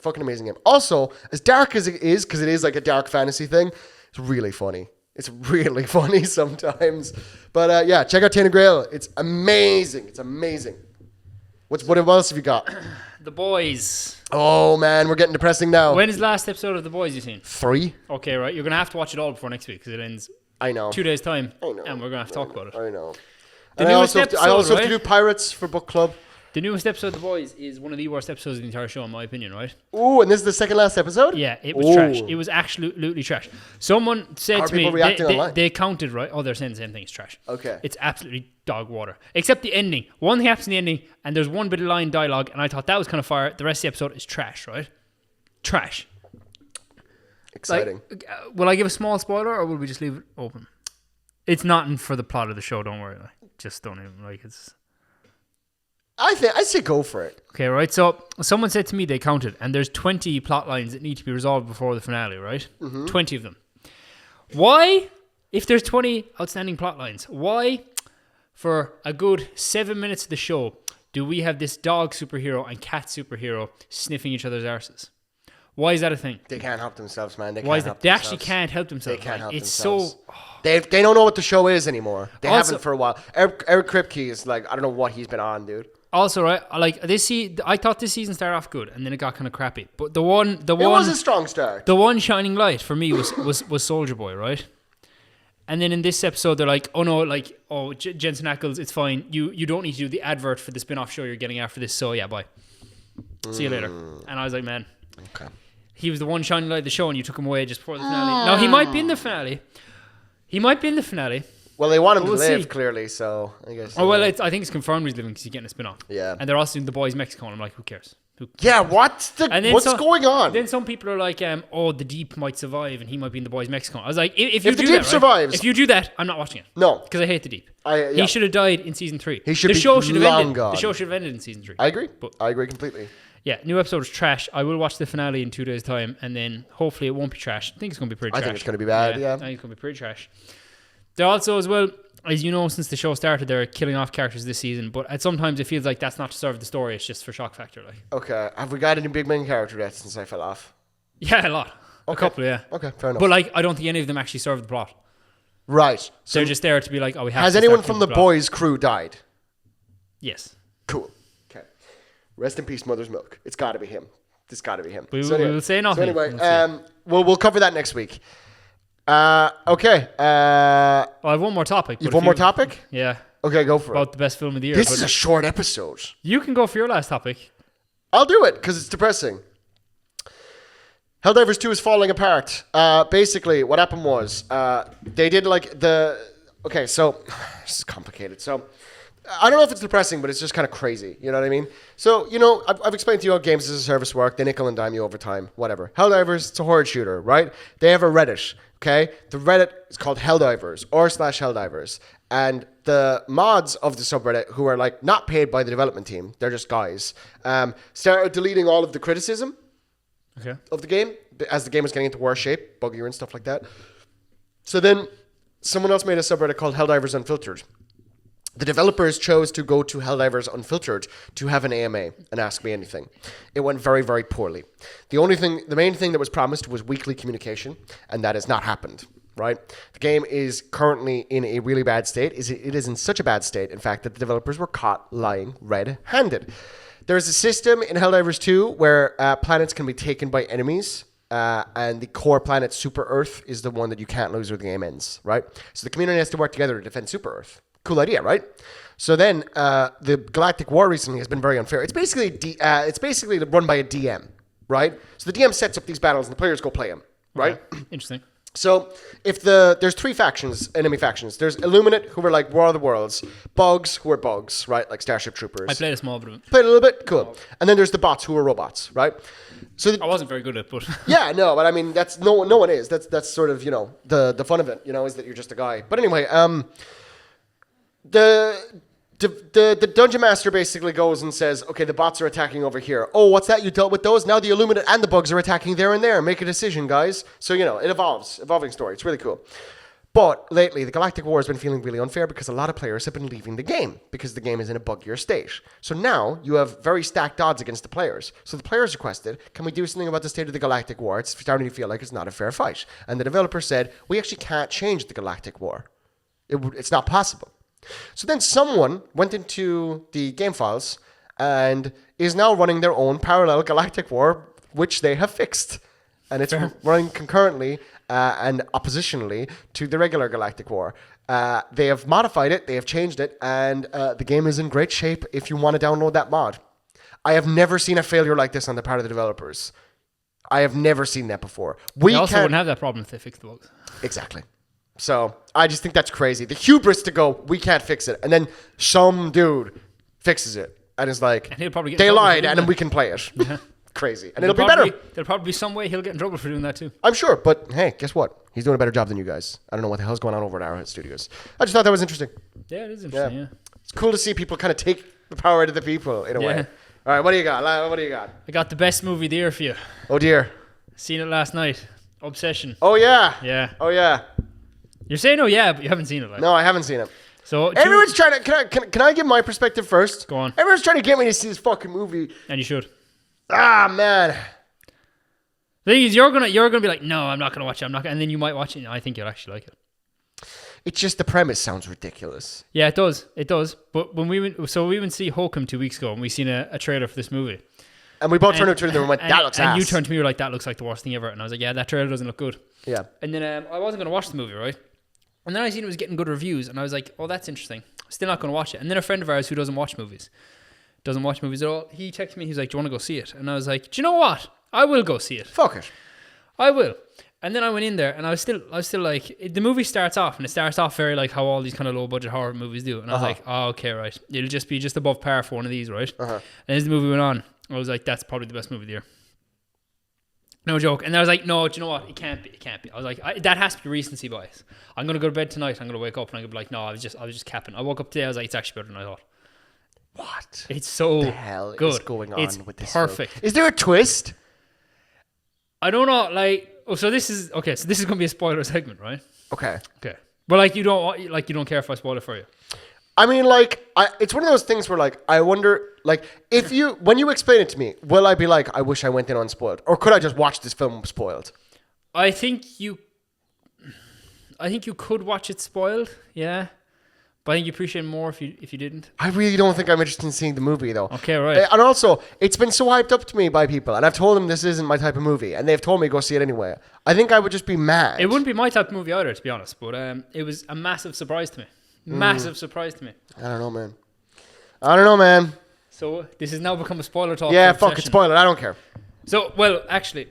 Also, as dark as it is, because it is like a dark fantasy thing, it's really funny. It's really funny sometimes. But yeah, check out Tainted Grail. It's amazing. What else have you got? The Boys. Oh man, we're getting depressing now. When is the last episode of The Boys you seen? 3. Okay, right. You're going to have to watch it all before next week because it ends I know. 2 days' time. I know. And we're going to have to talk about it. I know. I also have to do Pirates for book club. The newest episode of The Boys is one of the worst episodes of the entire show, in my opinion, right? Ooh, and this is the second last episode? Yeah, it was trash. It was absolutely trash. Someone said to me, they counted, right? Oh, they're saying the same thing. It's trash. Okay. It's absolutely dog water. Except the ending. One thing happens in the ending, and there's one bit of line dialogue, and I thought that was kind of fire. The rest of the episode is trash, right? Trash. Exciting. Like, will I give a small spoiler, or will we just leave it open? It's not for the plot of the show, don't worry. Just don't even, it's... I say go for it. Okay, right. So someone said to me they counted, and there's 20 plot lines that need to be resolved before the finale, right? Mm-hmm. 20 of them. Why, if there's 20 outstanding plot lines, why, for a good 7 minutes of the show, do we have this dog superhero and cat superhero sniffing each other's arses? Why is that a thing? They can't help themselves, man. They actually can't help themselves. They can't help it's themselves. So... They don't know what the show is anymore. They haven't for a while. Eric Kripke is like, I don't know what he's been on, dude. Also, right, like I thought this season started off good, and then it got kind of crappy. But the one, it was a strong start. The one shining light for me was Soldier Boy, right? And then in this episode, they're like, oh no, Jensen Ackles, it's fine. You don't need to do the advert for the spin-off show you're getting after this. So yeah, bye. See you later. And I was like, man, okay. He was the one shining light of the show, and you took him away just before the finale. Now he might be in the finale. Well, they want him to live, clearly, so I guess... Oh, well, I think it's confirmed he's living because he's getting a spin-off. Yeah. And they're also doing The Boys Mexico, and I'm like, who cares? Yeah, what's going on? Then some people are like, the Deep might survive, and he might be in The Boys Mexico. I was like, if the Deep survives... If you do that, I'm not watching it. No. Because I hate The Deep. Yeah. He should have died in Season 3. The show should have ended. The show should have ended in Season 3. I agree. I agree completely. Yeah, new episode is trash. I will watch the finale in 2 days' time, and then hopefully it won't be trash. I think it's going to be pretty trash. I think it's going to be bad, yeah. I think it's going to be pretty trash. They're also, as well, as you know, since the show started, they're killing off characters this season, but sometimes it feels like that's not to serve the story, it's just for shock factor. Okay, have we got any big main character yet since I fell off? Yeah, a lot. Okay. A couple, yeah. Okay, fair enough. But I don't think any of them actually serve the plot. Right. So They're just there to be like, oh, we have. has to anyone start from the killing people off. boys' crew died? Yes. Cool. Okay. Rest in peace, Mother's Milk. It's got to be him. It's got to be him. We will say nothing. So anyway, We'll see. we'll cover that next week. Okay. I have one more topic. You have one more topic? Yeah. Okay, go for About it. the best film of the year. This but is a short episode. you can go for your last topic. I'll do it because it's depressing. Helldivers 2 is falling apart. Basically, what happened was they did like the... Okay, so this is complicated. So I don't know if it's depressing, but it's just kind of crazy. You know what I mean? So, I've explained to you how games as a service work. They nickel and dime you over time, whatever. Helldivers, it's a horde shooter, right? They have a Reddit, okay? The Reddit is called Helldivers /Helldivers. And the mods of the subreddit, who are like not paid by the development team, they're just guys, started deleting all of the criticism of the game as the game was getting into worse shape, buggier and stuff like that. So then someone else made a subreddit called Helldivers Unfiltered. The developers chose to go to Helldivers Unfiltered to have an AMA and ask me anything. It went very, very poorly. The main thing that was promised was weekly communication, and that has not happened. Right? The game is currently in a really bad state. It is in such a bad state, in fact, that the developers were caught lying red-handed. There's a system in Helldivers 2 where planets can be taken by enemies, and the core planet Super Earth is the one that you can't lose or the game ends, right? So the community has to work together to defend Super Earth. Cool idea, right? So then the Galactic War recently has been very unfair. It's basically run by a DM, right? So the DM sets up these battles and the players go play them, right? Okay. Interesting. So if there's three factions, enemy factions. There's Illuminate, who are like War of the Worlds. Bugs, who are bugs, right? Like Starship Troopers. I played a small bit of it. Played a little bit? Cool. And then there's the bots, who are robots, right? So I wasn't very good at it, but... yeah, no, but I mean, that's no one is. That's sort of, the fun of it, is that you're just a guy. But anyway, the dungeon master basically goes and says, okay, the bots are attacking over here. Oh, what's that? You dealt with those? Now the Illuminate and the bugs are attacking there and there. Make a decision, guys. So, it evolves. Evolving story. It's really cool. But lately, the Galactic War has been feeling really unfair because a lot of players have been leaving the game because the game is in a buggier state. So now you have very stacked odds against the players. So the players requested, can we do something about the state of the Galactic War? It's starting to feel like it's not a fair fight. And the developer said, we actually can't change the Galactic War. It's not possible. So then someone went into the game files and is now running their own parallel Galactic War, which they have fixed. And it's running concurrently and oppositionally to the regular Galactic War. They have modified it, they have changed it, and the game is in great shape if you want to download that mod. I have never seen a failure like this on the part of the developers. I have never seen that before. We also wouldn't have that problem if they fixed the bugs. Exactly. So I just think that's crazy. The hubris to go, we can't fix it. And then some dude fixes it and is like, and he'll probably get they lied and we can play it. Yeah. Crazy. And it'll be better. There'll probably be some way he'll get in trouble for doing that too. I'm sure. But hey, guess what? He's doing a better job than you guys. I don't know what the hell's going on over at Arrowhead Studios. I just thought that was interesting. Yeah, it is interesting, yeah. It's cool to see people kind of take the power out of the people in a way. All right, what do you got? What do you got? I got the best movie of the year for you. Oh, dear. Seen it last night. Obsession. Oh, yeah. Yeah. Oh, yeah. You're saying, oh, yeah, but you haven't seen it. Like. No, I haven't seen it. So everyone's trying to... Can I give my perspective first? Go on. Everyone's trying to get me to see this fucking movie. And you should. Ah, man. The thing is, you're gonna be like, no, I'm not gonna watch it. And then you might watch it. And I think you'll actually like it. It's just the premise sounds ridiculous. Yeah, it does. It does. But when we went see Hokum 2 weeks ago, and we seen a trailer for this movie. And we both turned to each other and went, that looks ass. And you turned to me, you were like, that looks like the worst thing ever. And I was like, yeah, that trailer doesn't look good. Yeah. And then I wasn't gonna watch the movie, right? And then I seen it was getting good reviews, and I was like, oh, that's interesting. Still not gonna watch it. And then a friend of ours who doesn't watch movies at all, he texted me. He's like, do you want to go see it? And I was like, do you know what? I will go see it. Fuck it. I will. And then I went in there, and I was still like, the movie starts off, and it starts off very like how all these kind of low budget horror movies do. And I was like, oh, okay, right. It'll just be above par for one of these, right? And as the movie went on, I was like, that's probably the best movie of the year. No joke. And I was like, no, do you know what? It can't be. I was like, that has to be recency bias. I'm going to go to bed tonight. I'm going to wake up and I'm going to be like, no, I was just capping. I woke up today. I was like, it's actually better than I thought. What? It's so the hell good. Is going on it's with this perfect. Film? Is there a twist? I don't know. Like, so this is going to be a spoiler segment, right? Okay. But like, you don't care if I spoil it for you. I mean, like, it's one of those things where, like, I wonder, like, when you explain it to me, will I be like, I wish I went in unspoiled? Or could I just watch this film spoiled? I think you I think you could watch it spoiled. Yeah. But I think you appreciate it more if you didn't. I really don't think I'm interested in seeing the movie though. Okay, right. And also, it's been so hyped up to me by people, and I've told them this isn't my type of movie, and they've told me go see it anyway. I think I would just be mad. It wouldn't be my type of movie either, to be honest. But it was a massive surprise to me. Massive surprise to me. I don't know, man. So this has now become a spoiler talk. Yeah, for fuck it, obsession. spoil it. I don't care. So, well, actually,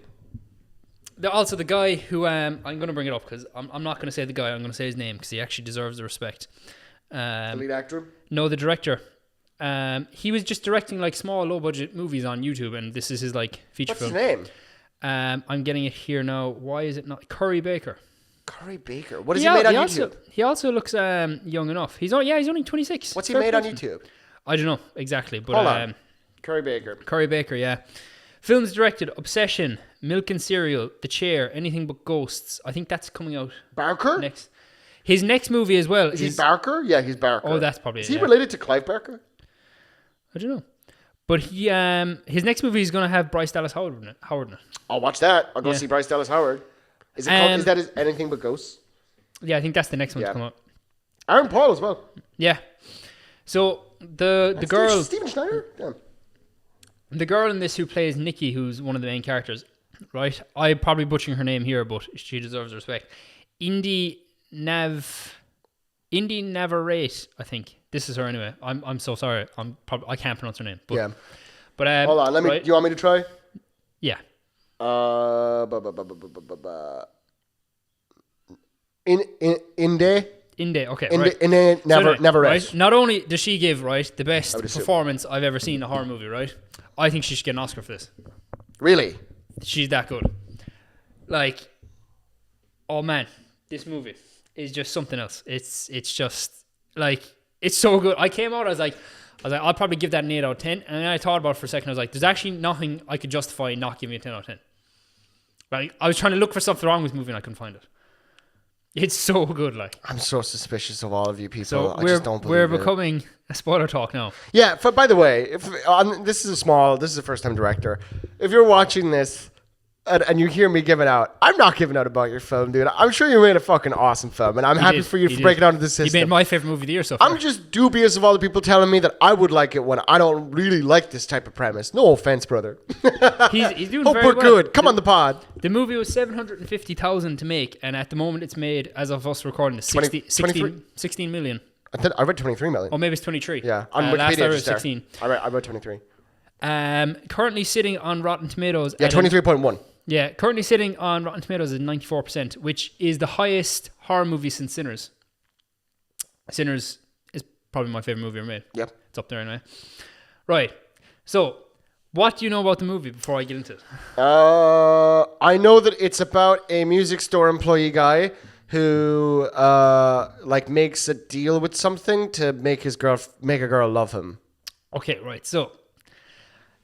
also the guy who I'm going to bring it up because I'm not going to say the guy. I'm going to say his name because he actually deserves the respect. The lead actor? No, the director. He was just directing like small, low budget movies on YouTube, and this is his like feature What's film. his name? I'm getting it here now. Why is it not Curry Baker? Curry Baker. What has he made on YouTube? He also looks young enough. He's only 26. What's he made on YouTube? I don't know exactly, but Hold on. Curry Baker. Curry Baker, yeah. Films directed: Obsession, Milk and Cereal, The Chair, Anything But Ghosts. I think that's coming out Barker? next. His next movie as well Is he Barker? Yeah, he's Barker. Oh, that's probably Is it, he yeah. related to Clive Barker? I don't know. But he his next movie is going to have Bryce Dallas Howard in it. I'll watch that. I'll go see Bryce Dallas Howard. Is it called, is that Anything But Ghosts? Yeah, I think that's the next one to come out. Aaron Paul as well. Yeah. So the girl Steven Schneider? Damn. the girl in this who plays Nikki, who's one of the main characters, right? I'm probably butchering her name here, but she deserves respect. Indy Navarrete, I think. This is her anyway. I'm so sorry. I can't pronounce her name. But, Yeah. But Hold on. Do you want me to try? Yeah. Inde, okay, right. Never right? rest. Not only does she give the best would assume. performance I've ever seen in a horror movie, right? I think she should get an Oscar for this. Really? She's that good. Like, oh man, this movie is just something else. It's just like it's so good. I came out, I was like, I'll probably give that an 8 out of 10. And then I thought about it for a second. I was like, there's actually nothing I could justify not giving it a 10 out of 10. Like, I was trying to look for something wrong with the movie and I couldn't find it. It's so good, like. I'm so suspicious of all of you people. So I just don't believe we're it. becoming a spoiler talk now. Yeah, by the way, this is a first-time director. If you're watching this and you hear me giving out, I'm not giving out about your film, dude. I'm sure you made a fucking awesome film, and I'm happy for you for breaking out of the system. You made my favorite movie of the year so far. I'm just dubious of all the people telling me that I would like it when I don't really like this type of premise. No offense, brother. He's doing Hope very we're well. good. Come on the pod. The movie was $750,000 to make, and at the moment it's made, as of us recording, 16 million. I read 23 million. Or maybe it's 23. Yeah, on last Wikipedia, I read just there. 16. I read 23. Currently sitting on Rotten Tomatoes. Yeah, 23.1. Yeah, currently sitting on Rotten Tomatoes at 94%, which is the highest horror movie since Sinners. Sinners is probably my favorite movie ever made. Yep. It's up there anyway. Right. So, what do you know about the movie before I get into it? I know that it's about a music store employee guy who makes a deal with something to make a girl love him. Okay, right. So,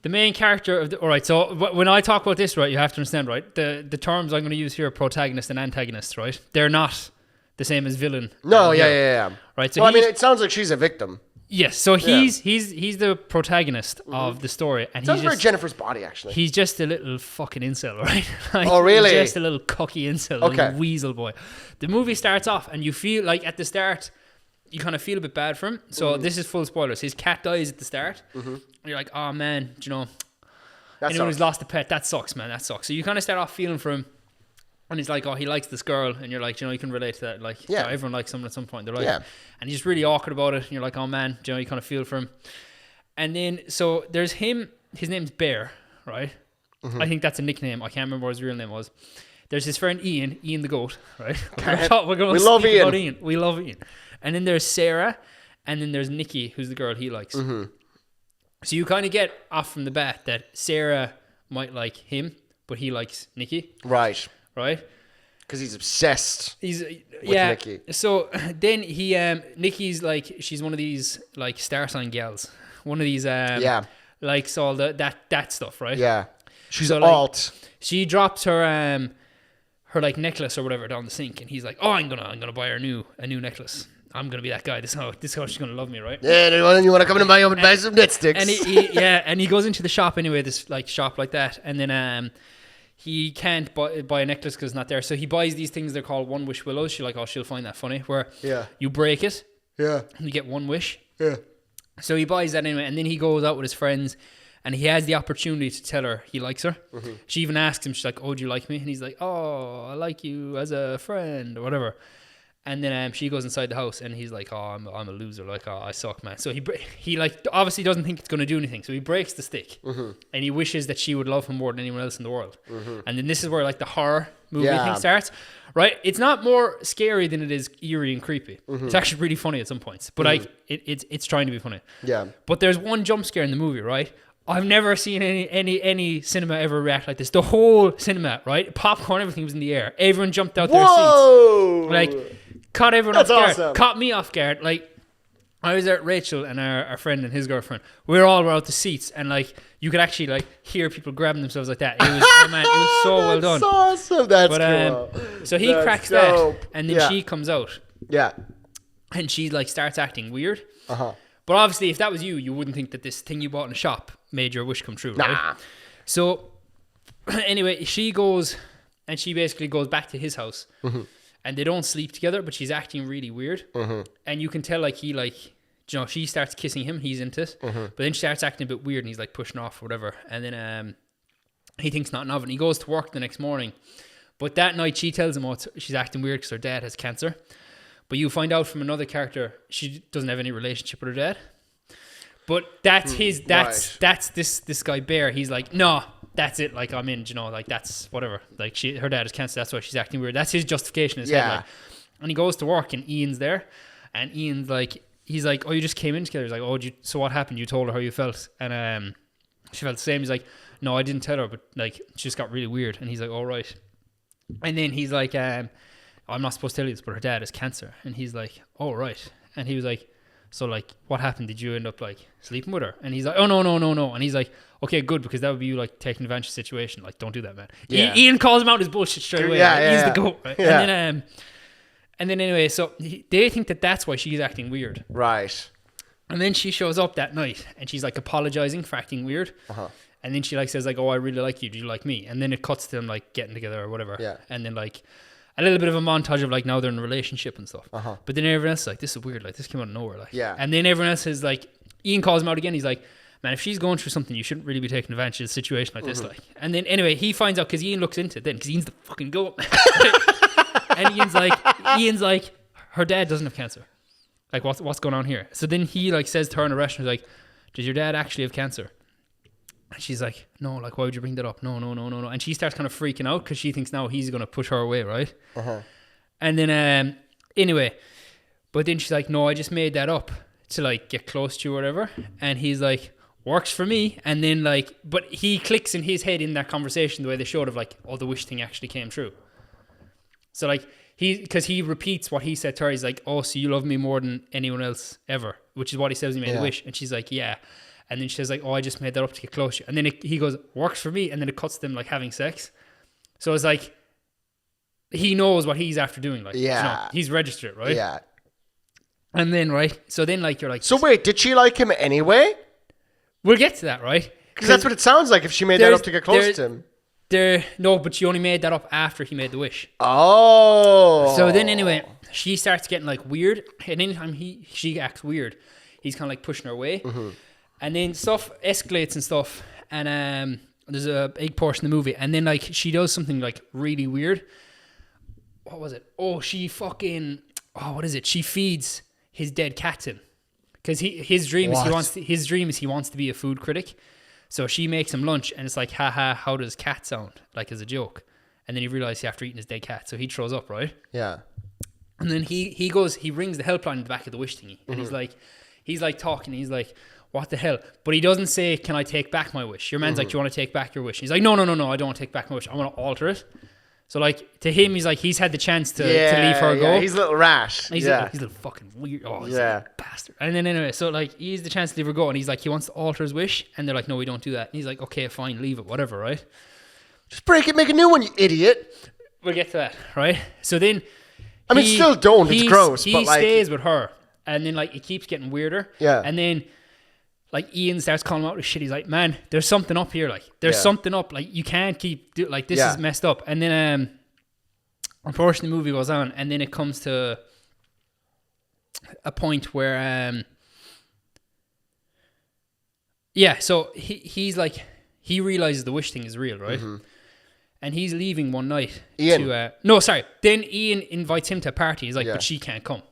the main character of alright, so when I talk about this, right, you have to understand, right, the terms I'm going to use here are protagonist and antagonist, right? They're not the same as villain. No, yeah. Right, so well, I mean, it sounds like she's a victim. Yes, so he's the protagonist of the story, and Sounds very Jennifer's Body, actually. He's just a little fucking incel, right? Like, oh, really? He's just a little cocky incel, a little weasel boy. The movie starts off, and you feel like at the start, you kind of feel a bit bad for him. So this is full spoilers. His cat dies at the start. And you're like, oh man, do you know, anyone who's lost a pet, that sucks, man, that sucks. So you kind of start off feeling for him. And he's like, oh, he likes this girl. And you're like, you know, you can relate to that. Like, you know, everyone likes someone at some point in their life. And he's just really awkward about it. And you're like, oh man, you know, you kind of feel for him. And then, so there's him. His name's Bear, right? I think that's a nickname. I can't remember what his real name was. There's his friend Ian the goat, right? We love Ian. We love Ian. And then there's Sarah, and then there's Nikki, who's the girl he likes. So you kind of get off from the bat that Sarah might like him, but he likes Nikki. Right. Because he's obsessed with Nikki. So then Nikki's like, she's one of these like star sign gals. One of these likes all that stuff, right? Yeah. She's so, alt. Like, she drops her like necklace or whatever down the sink, and he's like, oh, I'm gonna buy her a new necklace. I'm gonna be that guy. This is how she's gonna love me, right? Yeah, you want to come into my home and buy some nitsticks? And he goes into the shop anyway, this like shop like that, and then he can't buy a necklace because it's not there. So he buys these things. They're called one wish willows. She's like, oh, she'll find that funny. Where you break it, and you get one wish. Yeah. So he buys that anyway, and then he goes out with his friends, and he has the opportunity to tell her he likes her. Mm-hmm. She even asks him, she's like, oh, do you like me? And he's like, oh, I like you as a friend or whatever. And then she goes inside the house, and he's like, oh, I'm a loser. Like, oh, I suck, man. So he like obviously doesn't think it's going to do anything. So he breaks the stick, and he wishes that she would love him more than anyone else in the world. And then this is where like the horror movie thing starts. Right? It's not more scary than it is eerie and creepy. It's actually really funny at some points, but it's trying to be funny. Yeah. But there's one jump scare in the movie, right? I've never seen any cinema ever react like this. The whole cinema, right? Popcorn, everything was in the air. Everyone jumped out their seats. Like, caught everyone off guard. Awesome. Caught me off guard. Like, I was there at Rachel and our friend and his girlfriend. We were out the seats, and like you could actually like hear people grabbing themselves like that. It was oh man, it was so well done. That's awesome. That's cool. So he cracks dope. That, and then she comes out. Yeah. And she like starts acting weird. But obviously, if that was you, you wouldn't think that this thing you bought in a shop made your wish come true, right? So anyway, she goes and she basically goes back to his house. And they don't sleep together, but she's acting really weird. And you can tell like he like, you know, she starts kissing him, he's into it. But then she starts acting a bit weird and he's like pushing off or whatever. And then he thinks nothing of it. And he goes to work the next morning. But that night she tells him she's acting weird because her dad has cancer. But you find out from another character she doesn't have any relationship with her dad. But that's this guy Bear. He's like, no, that's it. Like, I'm in, you know, like that's whatever. Like her dad has cancer. That's why she's acting weird. That's his justification. Head, like. And he goes to work and Ian's there. And Ian's like, he's like, oh, you just came in together. He's like, oh, so what happened? You told her how you felt. And she felt the same. He's like, no, I didn't tell her, but like, she just got really weird. And he's like, all right. And then he's like, I'm not supposed to tell you this, but her dad has cancer. And he's like, oh, right. And he was like, so like, what happened? Did you end up like sleeping with her? And he's like, oh no. And he's like, okay, good, because that would be you like taking advantage of the situation. Like, don't do that, man. Ian calls him out his bullshit straight away. He's the goat, right? And then anyway, so they think that that's why she's acting weird. Right. And then she shows up that night and she's like apologizing for acting weird. And then she like says like, oh, I really like you. Do you like me? And then it cuts to them like getting together or whatever. Yeah. And then like a little bit of a montage of like now they're in a relationship and stuff. But then everyone else is like, this is weird. Like this came out of nowhere. Like, and then everyone else is like, Ian calls him out again. He's like, man, if she's going through something, you shouldn't really be taking advantage of a situation like this. Like, and then anyway, he finds out because Ian looks into it then because Ian's the fucking goat. And Ian's like, her dad doesn't have cancer. Like, what's going on here? So then he like says to her in a restaurant, like, does your dad actually have cancer? And she's like, no, like, why would you bring that up? No. And she starts kind of freaking out because she thinks now he's going to push her away, right? And then, anyway, but then she's like, no, I just made that up to, like, get close to you or whatever. And he's like, works for me. And then, like, but he clicks in his head in that conversation the way they showed of, like, oh, the wish thing actually came true. So, like, because he repeats what he said to her. He's like, oh, so you love me more than anyone else ever, which is what he says he made the wish. And she's like, yeah. And then she says like, oh, I just made that up to get close to you. And then he goes, works for me. And then it cuts them like having sex. So it's like, he knows what he's after doing. Like, you know, he's registered, right? Yeah. And then, right. So then like, you're like, so wait, did she like him anyway? We'll get to that, right? Because that's what it sounds like if she made that up to get close to him. No, but she only made that up after he made the wish. Oh. So then anyway, she starts getting like weird. And anytime she acts weird, he's kind of like pushing her away. And then stuff escalates and stuff. And there's a big portion of the movie. And then like she does something like really weird. What was it? Oh, what is it? She feeds his dead cat in. Because his dream is he wants to be a food critic. So she makes him lunch and it's like, haha, how does cat sound? Like as a joke. And then he realizes after eating his dead cat. So he throws up, right? Yeah. And then he rings the helpline in the back of the wish thingy. And he's like talking. He's like, what the hell? But he doesn't say, can I take back my wish? Your man's like, do you want to take back your wish? He's like, no, I don't want to take back my wish. I want to alter it. So like to him, he's like, he's had the chance to leave her go. He's a little rash. He's a little fucking weird. Oh, he's a bastard. And then anyway, so like he's the chance to leave her go. And he's like, he wants to alter his wish. And they're like, no, we don't do that. And he's like, okay, fine, leave it, whatever, right? Just break it, make a new one, you idiot. We'll get to that, right? So then I mean, still don't. It's gross. He but like, stays with her. And then like it keeps getting weirder. Yeah. And then like Ian starts calling him out with shit. He's like, man, there's something up here. Like there's something up. Like you can't keep like this is messed up. And then unfortunately the movie goes on, and then it comes to a point where so he's like, he realizes the wish thing is real, right? And he's leaving one night. Ian. Then Ian invites him to a party. He's like, but she can't come.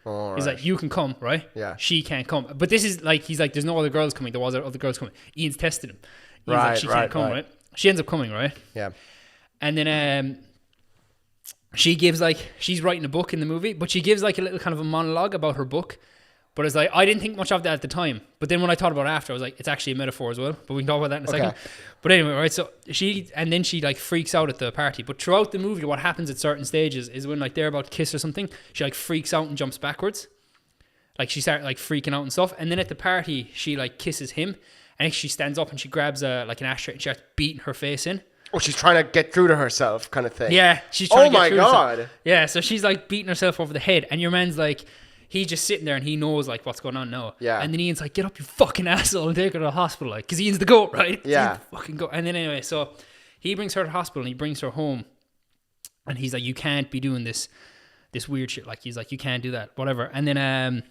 He's like, you can come, right? Yeah. She can't come. But this is like, he's like, there's no other girls coming. There was other girls coming. Ian's tested him. Ian's like, she can't come, right? She ends up coming, right? Yeah. And then she gives like, she's writing a book in the movie, but she gives like a little kind of a monologue about her book. But it's like, I didn't think much of that at the time. But then when I thought about it after, I was like, it's actually a metaphor as well. But we can talk about that in a second. But anyway, right, so she like freaks out at the party. But throughout the movie, what happens at certain stages is when like they're about to kiss or something, she like freaks out and jumps backwards. Like she started like freaking out and stuff. And then at the party, she like kisses him. And she stands up and she grabs like an ashtray and she starts beating her face in. Oh, she's trying to get through to herself kind of thing. Yeah, she's trying to get through God. herself. Yeah, so she's like beating herself over the head. And your man's like, he's just sitting there and he knows like what's going on now. Yeah. And then Ian's like, get up, you fucking asshole, and take her to the hospital, like, because Ian's the goat, right? Yeah. Fucking goat. And then anyway, so he brings her to the hospital and he brings her home, and he's like, you can't be doing this weird shit. Like, he's like, you can't do that, whatever. And then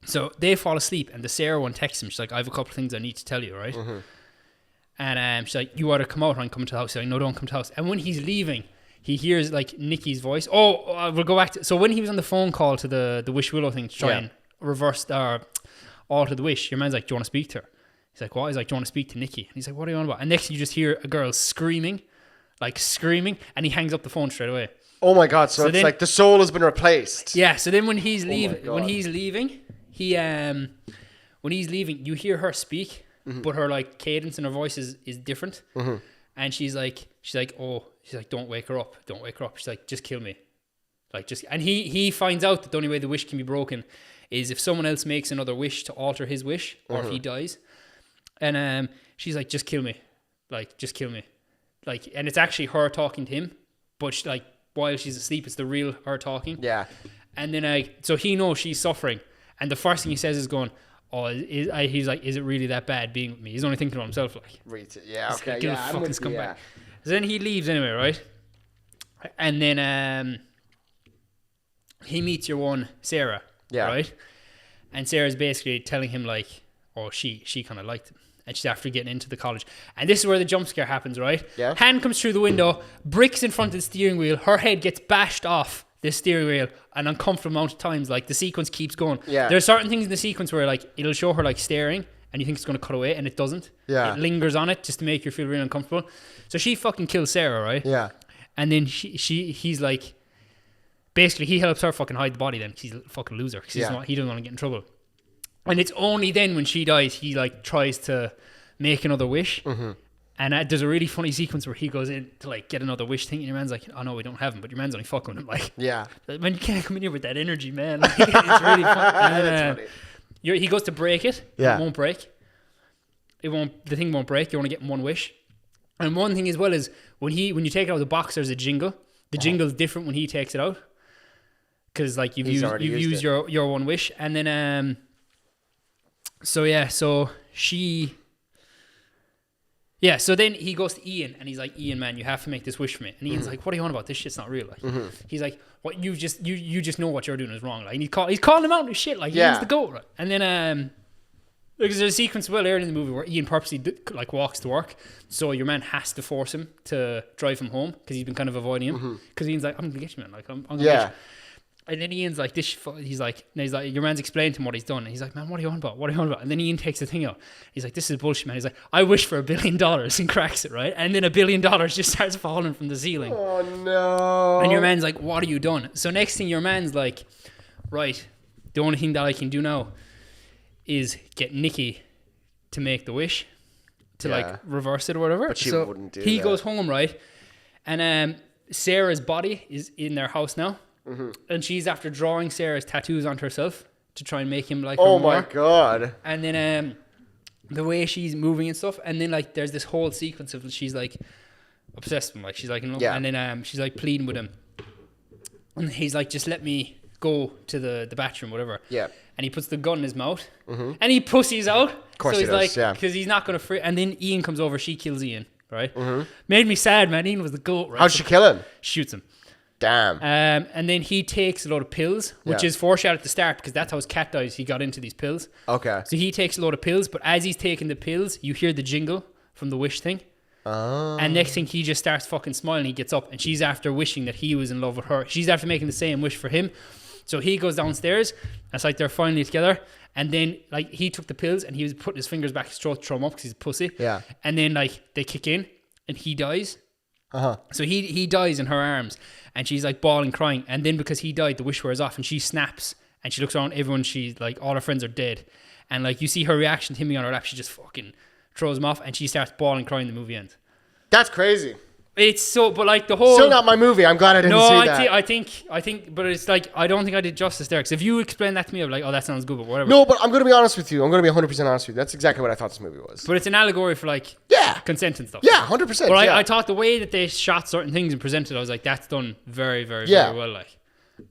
so they fall asleep, and the Sarah one texts him. She's like, I have a couple of things I need to tell you, right? And she's like, you ought to come out, or I'm coming to the house. He's like, no, don't come to the house. And when he's leaving, he hears like Nikki's voice. We'll go back to, so when he was on the phone call to the Wish Willow thing to try and reverse or alter the wish, your man's like, do you want to speak to her? He's like, what? He's like, do you want to speak to Nikki? And he's like, what are you on about? And next you just hear a girl screaming, and he hangs up the phone straight away. Oh my God! So it's then, like the soul has been replaced. Yeah. So then when he's leaving, you hear her speak, but her like cadence and her voice is different. And she's like, don't wake her up. She's like, just kill me. And he finds out that the only way the wish can be broken is if someone else makes another wish to alter his wish, or if he dies. And she's like, just kill me. Just kill me. And it's actually her talking to him, but while she's asleep, it's the real her talking. Yeah. And then so he knows she's suffering, and the first thing he says is going, he's like, is it really that bad being with me? He's only thinking about himself, like. Yeah, okay, like, yeah. Fucking scumbag. So then he leaves anyway, right? And then he meets your one, Sarah. Yeah. Right? And Sarah's basically telling him like, she kind of liked him. And she's after getting into the college. And this is where the jump scare happens, right? Yeah. Hand comes through the window, bricks in front of the steering wheel, her head gets bashed off the steering wheel an uncomfortable amount of times. Like the sequence keeps going. Yeah. There are certain things in the sequence where like it'll show her like staring, and you think it's going to cut away, and it doesn't. Yeah. It lingers on it just to make you feel really uncomfortable. So she fucking kills Sarah, right? Yeah. And then he's like, basically he helps her fucking hide the body then, because he's a fucking loser, because he doesn't want to get in trouble. And it's only then when she dies, he like tries to make another wish. And there's a really funny sequence where he goes in to like get another wish thing, and your man's like, oh no, we don't have him, but your man's only fucking with him. Like, man, you can't come in here with that energy, man. Like, it's really funny. And, he goes to break it. It won't break. The thing won't break. You only get one wish. And one thing as well is when you take it out of the box, there's a jingle. The jingle is different when he takes it out, because like you've used your one wish. And then so then he goes to Ian, and he's like, Ian, man, you have to make this wish for me. And Ian's like, what are you on about? This shit's not real. Like, he's like, what, you just know what you're doing is wrong. Like, and he's calling him out on his shit. Like, Ian's the goat, right? And then there's a sequence well early in the movie where Ian purposely like walks to work, so your man has to force him to drive him home, because he's been kind of avoiding him. Because Ian's like, I'm gonna get you, man. Like, I'm gonna get you. And then Ian's like, he's like, your man's explained to him what he's done. And he's like, man, what are you on about? And then Ian takes the thing out. He's like, this is bullshit, man. He's like, I wish for $1 billion, and cracks it, right? And then $1 billion just starts falling from the ceiling. Oh, no. And your man's like, what are you done? So next thing your man's like, right, the only thing that I can do now is get Nikki to make the wish, to like reverse it or whatever. But she wouldn't do that. He goes home, right? And Sarah's body is in their house now. And she's after drawing Sarah's tattoos onto herself to try and make him like her more. Oh my God. And then the way she's moving and stuff, and then like there's this whole sequence of she's like obsessed with him, like she's like in love, and then she's like pleading with him, and he's like, just let me go to the bathroom, whatever. Yeah. And he puts the gun in his mouth, and he pussies out. Of course so he's he does, like, yeah. because he's not gonna free. And then Ian comes over. She kills Ian. Right. Made me sad, man. Ian was the goat. Right. How'd she kill him? Shoots him. Damn. And then he takes a load of pills, which is foreshadowed at the start because that's how his cat dies. He got into these pills. Okay. So he takes a load of pills, but as he's taking the pills, you hear the jingle from the wish thing. Oh. And next thing, he just starts fucking smiling. He gets up, and she's after wishing that he was in love with her. She's after making the same wish for him. So he goes downstairs. It's like they're finally together. And then, like, he took the pills, and he was putting his fingers back his throat to throw him up because he's a pussy. Yeah. And then, like, they kick in, and he dies. Uh-huh. So he dies in her arms, and she's like bawling, crying. And then because he died, the wish wears off, and she snaps, and she looks around. Everyone, she's like, all her friends are dead, and like you see her reaction to him being on her lap. She just fucking throws him off, and she starts bawling, crying. The movie ends. That's crazy. It's so, but like the whole. Still not my movie. I'm glad I didn't see that. I think, but it's like I don't think I did justice there. Because if you explain that to me, I'm like, oh, that sounds good, but whatever. No, but I'm going to be honest with you. I'm going to be 100% honest with you. That's exactly what I thought this movie was. But it's an allegory for like consent and stuff. Yeah, 100%. But yeah. I thought the way that they shot certain things and presented, I was like, that's done very, very, very well.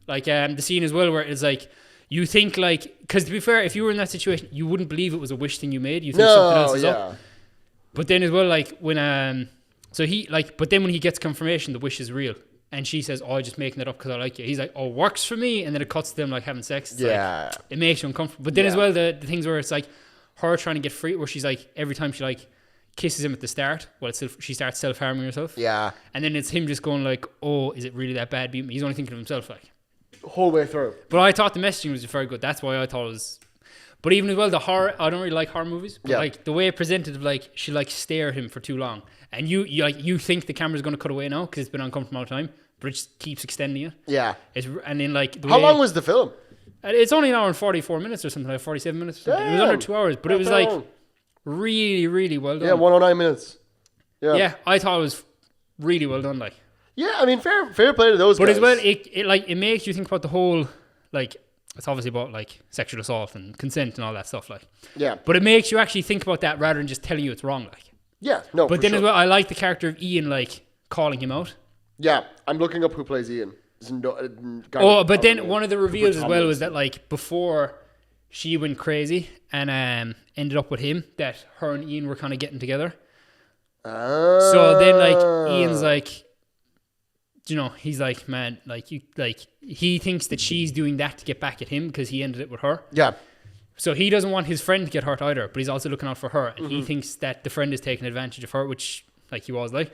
Like the scene as well where it's like you think like, because to be fair, if you were in that situation, you wouldn't believe it was a wish thing you made. You think something else is up. But then as well, like when so he like, but then when he gets confirmation, the wish is real. And she says, "Oh, I'm just making it up because I like you." He's like, "Oh, works for me." And then it cuts to them like having sex. It's like, it makes you uncomfortable. But then as well, the things where it's like her trying to get free, where she's like, every time she like kisses him at the start, well, she starts self-harming herself. Yeah. And then it's him just going like, "Oh, is it really that bad?" He's only thinking of himself, like. The whole way through. But I thought the messaging was very good. That's why I thought it was. But even as well, the horror, I don't really like horror movies. But like the way it presented, like she like stare at him for too long, and you think the camera's going to cut away now because it's been uncomfortable all the time, but it just keeps extending it. Yeah. And then like how long was the film? It's only an hour and 44 minutes or something, like 47 minutes. Or something. It was under 2 hours, but it was like really, really well done. Yeah, 109 minutes. Yeah, I thought it was really well done. Like. Yeah, I mean, fair play to those guys. But as well, it makes you think about the whole like. It's obviously about like sexual assault and consent and all that stuff, like. Yeah. But it makes you actually think about that rather than just telling you it's wrong, like. Yeah, no. But then as well, I like the character of Ian, like calling him out. Yeah, I'm looking up who plays Ian. But then one of the reveals as well was that like before she went crazy and ended up with him, that her and Ian were kind of getting together. So then like Ian's like. He's like, man, like he thinks that she's doing that to get back at him because he ended it with her. Yeah. So he doesn't want his friend to get hurt either, but he's also looking out for her. And he thinks that the friend is taking advantage of her, which like he was like.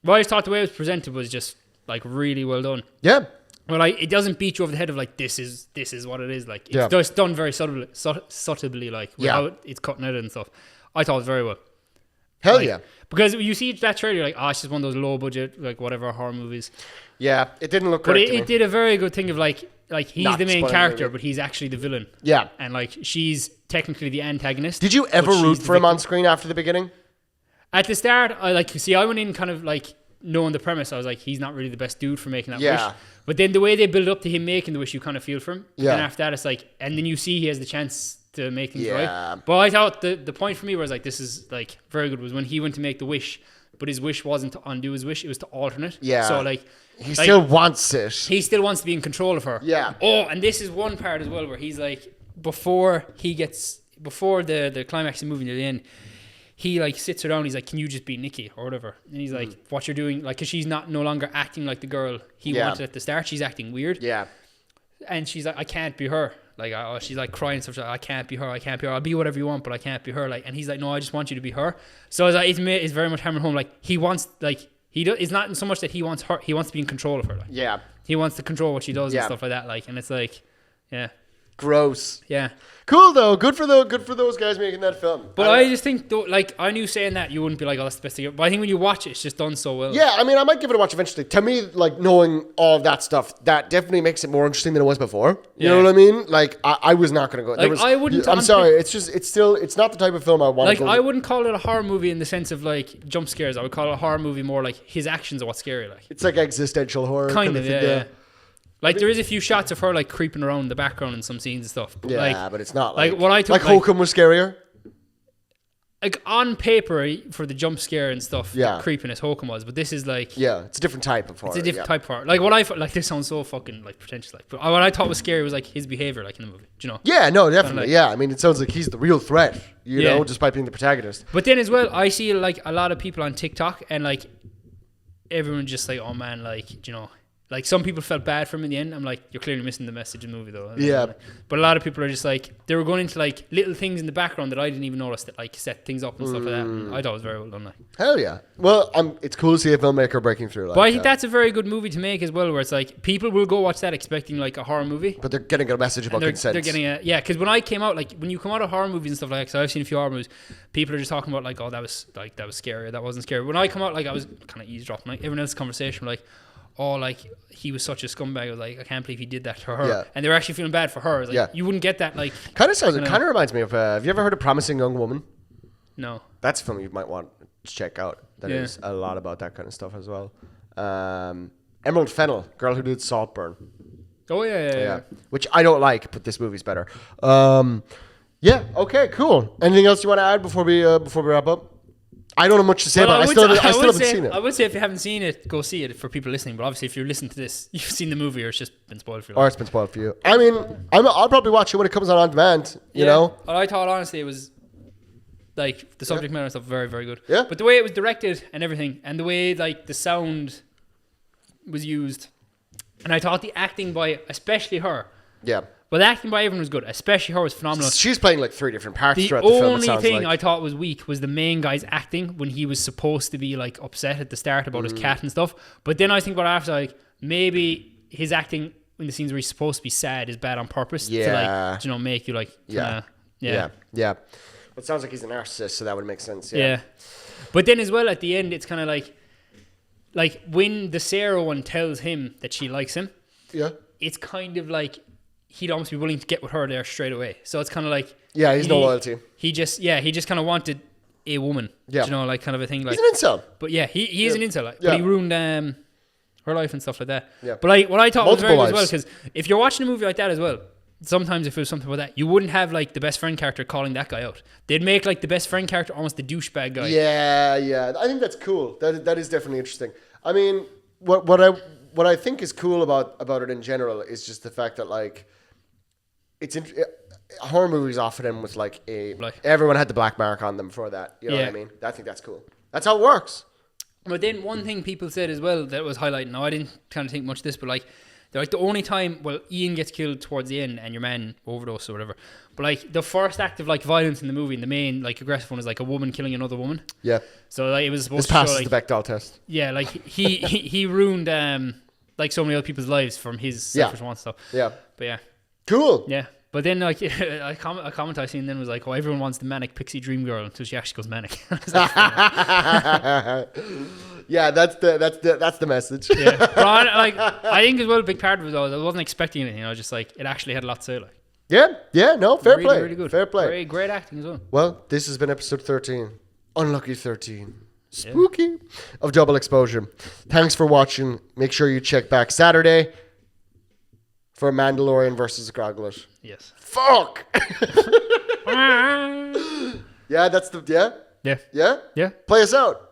But I just thought the way it was presented was just like really well done. Yeah. Well, like it doesn't beat you over the head of like this is what it is. Like it's just done very subtly, like without it's cutting out and stuff. I thought it was very well. Hell like, yeah. Because you see that trailer, you're like, it's just one of those low budget, like whatever horror movies. Yeah, it didn't look great. But it did a very good thing of like he's Not the main spoiling character, movie. but he's actually the villain. Yeah. And like she's technically the antagonist. Did you ever root for him on screen after the beginning? At the start, I went in kind of like knowing the premise. I was like, he's not really the best dude for making that wish. But then the way they build up to him making the wish, you kind of feel for him. Yeah. And after that, it's like, and then you see he has the chance to make things right. But I thought the point for me was like, this is like very good, was when he went to make the wish, but his wish wasn't to undo his wish, it was to alternate. Yeah. So like he still wants it. He still wants to be in control of her. Yeah. Oh, and this is one part as well where he's like, before the climax of the movie near the end, he like sits her down, he's like, can you just be Nikki or whatever? And he's like, what you're doing, like, because she's no longer acting like the girl he wanted at the start, she's acting weird. Yeah. And she's like, I can't be her. Like, she's like crying and stuff. Like, I can't be her. I'll be whatever you want, but I can't be her. Like, and he's like, no, I just want you to be her. So it's like, it's very much hammering home. Like, he wants, like, it's not so much that he wants her. He wants to be in control of her. Like, yeah. He wants to control what she does and stuff like that. Like, and it's like, yeah. Gross. Yeah. Cool though. Good for those guys making that film. But I just think though, like, I knew saying that you wouldn't be like, oh, that's the best thing. But I think when you watch it, it's just done so well. Yeah, I mean, I might give it a watch eventually. To me, like, knowing all of that stuff, that definitely makes it more interesting than it was before. You know what I mean? Like, I was not gonna go. Like, I wouldn't. I'm sorry. It's not the type of film I want. Like, I wouldn't call it a horror movie in the sense of like jump scares. I would call it a horror movie more like his actions are what's scary. Like, it's like existential horror. Kind of, yeah. Like, there is a few shots of her like creeping around the background in some scenes and stuff. But but it's not like what I took. Like Holcomb was scarier. like on paper for the jump scare and stuff, Yeah. the creepiness Hokum was, but this is like Yeah, it's a different type of horror. it's a different yeah. type of horror. Like what I like, this sounds so fucking like pretentious, like, but what I thought was scary was like his behavior, like in the movie. Do you know? Yeah, no, definitely. like- yeah, I mean, it sounds like he's the real threat, you Yeah. know, despite being the protagonist. But then as well, I see like a lot of people on TikTok and like everyone just like, oh man, like, you know, like some people felt bad for him in the end. I'm like, you're clearly missing the message in the movie though. Yeah. But a lot of people are just like, they were going into like little things in the background that I didn't even notice that like set things up and stuff like that. And I thought it was very well done. Like. Hell yeah. Well, it's cool to see a filmmaker breaking through like But I think that. that's a very good movie to make as well, where it's like people will go watch that expecting like a horror movie. But they're getting a message about consent. They're getting a, yeah, because when I came out, like when you come out of horror movies and stuff like that, so I've seen a few horror movies, people are just talking about like, oh, that was scary, or that wasn't scary. When I come out, like I was kind of eavesdropping, like everyone else's conversation, like, oh, like he was such a scumbag. I was like, I can't believe he did that to her, Yeah. and they were actually feeling bad for her. I was like, Yeah. you wouldn't get that, like, Kind of reminds me of, have you ever heard of Promising Young Woman? no, That's a film you might want to check out. That Yeah. is a lot about that kind of stuff as well. Emerald Fennell, girl who did Saltburn. oh yeah. Yeah. Which I don't like, but this movie's better. Yeah, okay, cool. Anything else you want to add before we wrap up? I don't have much to say about it. I still haven't seen it. I would say if you haven't seen it, go see it for people listening. But obviously, if you're listening to this, you've seen the movie, or it's just been spoiled for you. Or it's been spoiled for you. I mean, I'll probably watch it when it comes on demand, you know? Well, I thought honestly it was like the subject matter and stuff very, very good. Yeah. But the way it was directed and everything, and the way like the sound was used, and I thought the acting by especially her. Yeah. Well, the acting by everyone was good, especially her was phenomenal. She's playing like 3 different parts The throughout the film, it only sounds thing like. I thought was weak was the main guy's acting when he was supposed to be like upset at the start about his cat and stuff. But then I think about it after, like maybe his acting in the scenes where he's supposed to be sad is bad on purpose to Yeah. like, you know, make you like Yeah. kinda, Yeah. It sounds like he's a narcissist, so that would make sense. yeah. But then as well at the end, it's kind of like when the Sarah one tells him that she likes him, Yeah. it's kind of like he'd almost be willing to get with her there straight away. So it's kind of like Yeah, he's no loyalty. He just kind of wanted a woman. Yeah. You know, like kind of a thing. Like, He's an incel. but yeah, he is an incel. Like, Yeah. But he ruined her life and stuff like that. Yeah. But like what I thought Multiple was very good as well, lives. because if you're watching a movie like that as well, sometimes if it was something like that, you wouldn't have like the best friend character calling that guy out. They'd make like the best friend character almost the douchebag guy. Yeah. I think that's cool. That is definitely interesting. I mean, what I think is cool about it in general is just the fact that like horror movies often end with like everyone had the black mark on them before that. You know what I mean? I think that's cool. That's how it works. But then one thing people said as well that was highlighting. Now I didn't kind of think much of this, but like they're like the only time Ian gets killed towards the end and your man overdose or whatever. But like the first act of like violence in the movie and the main like aggressive one is like a woman killing another woman. Yeah. So like it was supposed This to show passes like the Bechdel test. yeah, like he ruined like so many other people's lives from his selfish wants stuff. Yeah. But yeah. Cool. Yeah. But then, like, a comment I seen then was like, "Oh, everyone wants the manic pixie dream girl until she actually goes manic." Yeah, that's the message. Yeah, but I think as well a big part of it though, I wasn't expecting anything. I was just like, it actually had a lot to say. Like, Yeah, no, fair really, play. really good, Fair play. great acting as well. Well, this has been episode 13. Unlucky 13. Spooky of Double Exposure. Thanks for watching. Make sure you check back Saturday for Mandalorian versus Groglet. Yes. Fuck. Yeah, that's the Yeah. Yeah. Yeah. Play us out.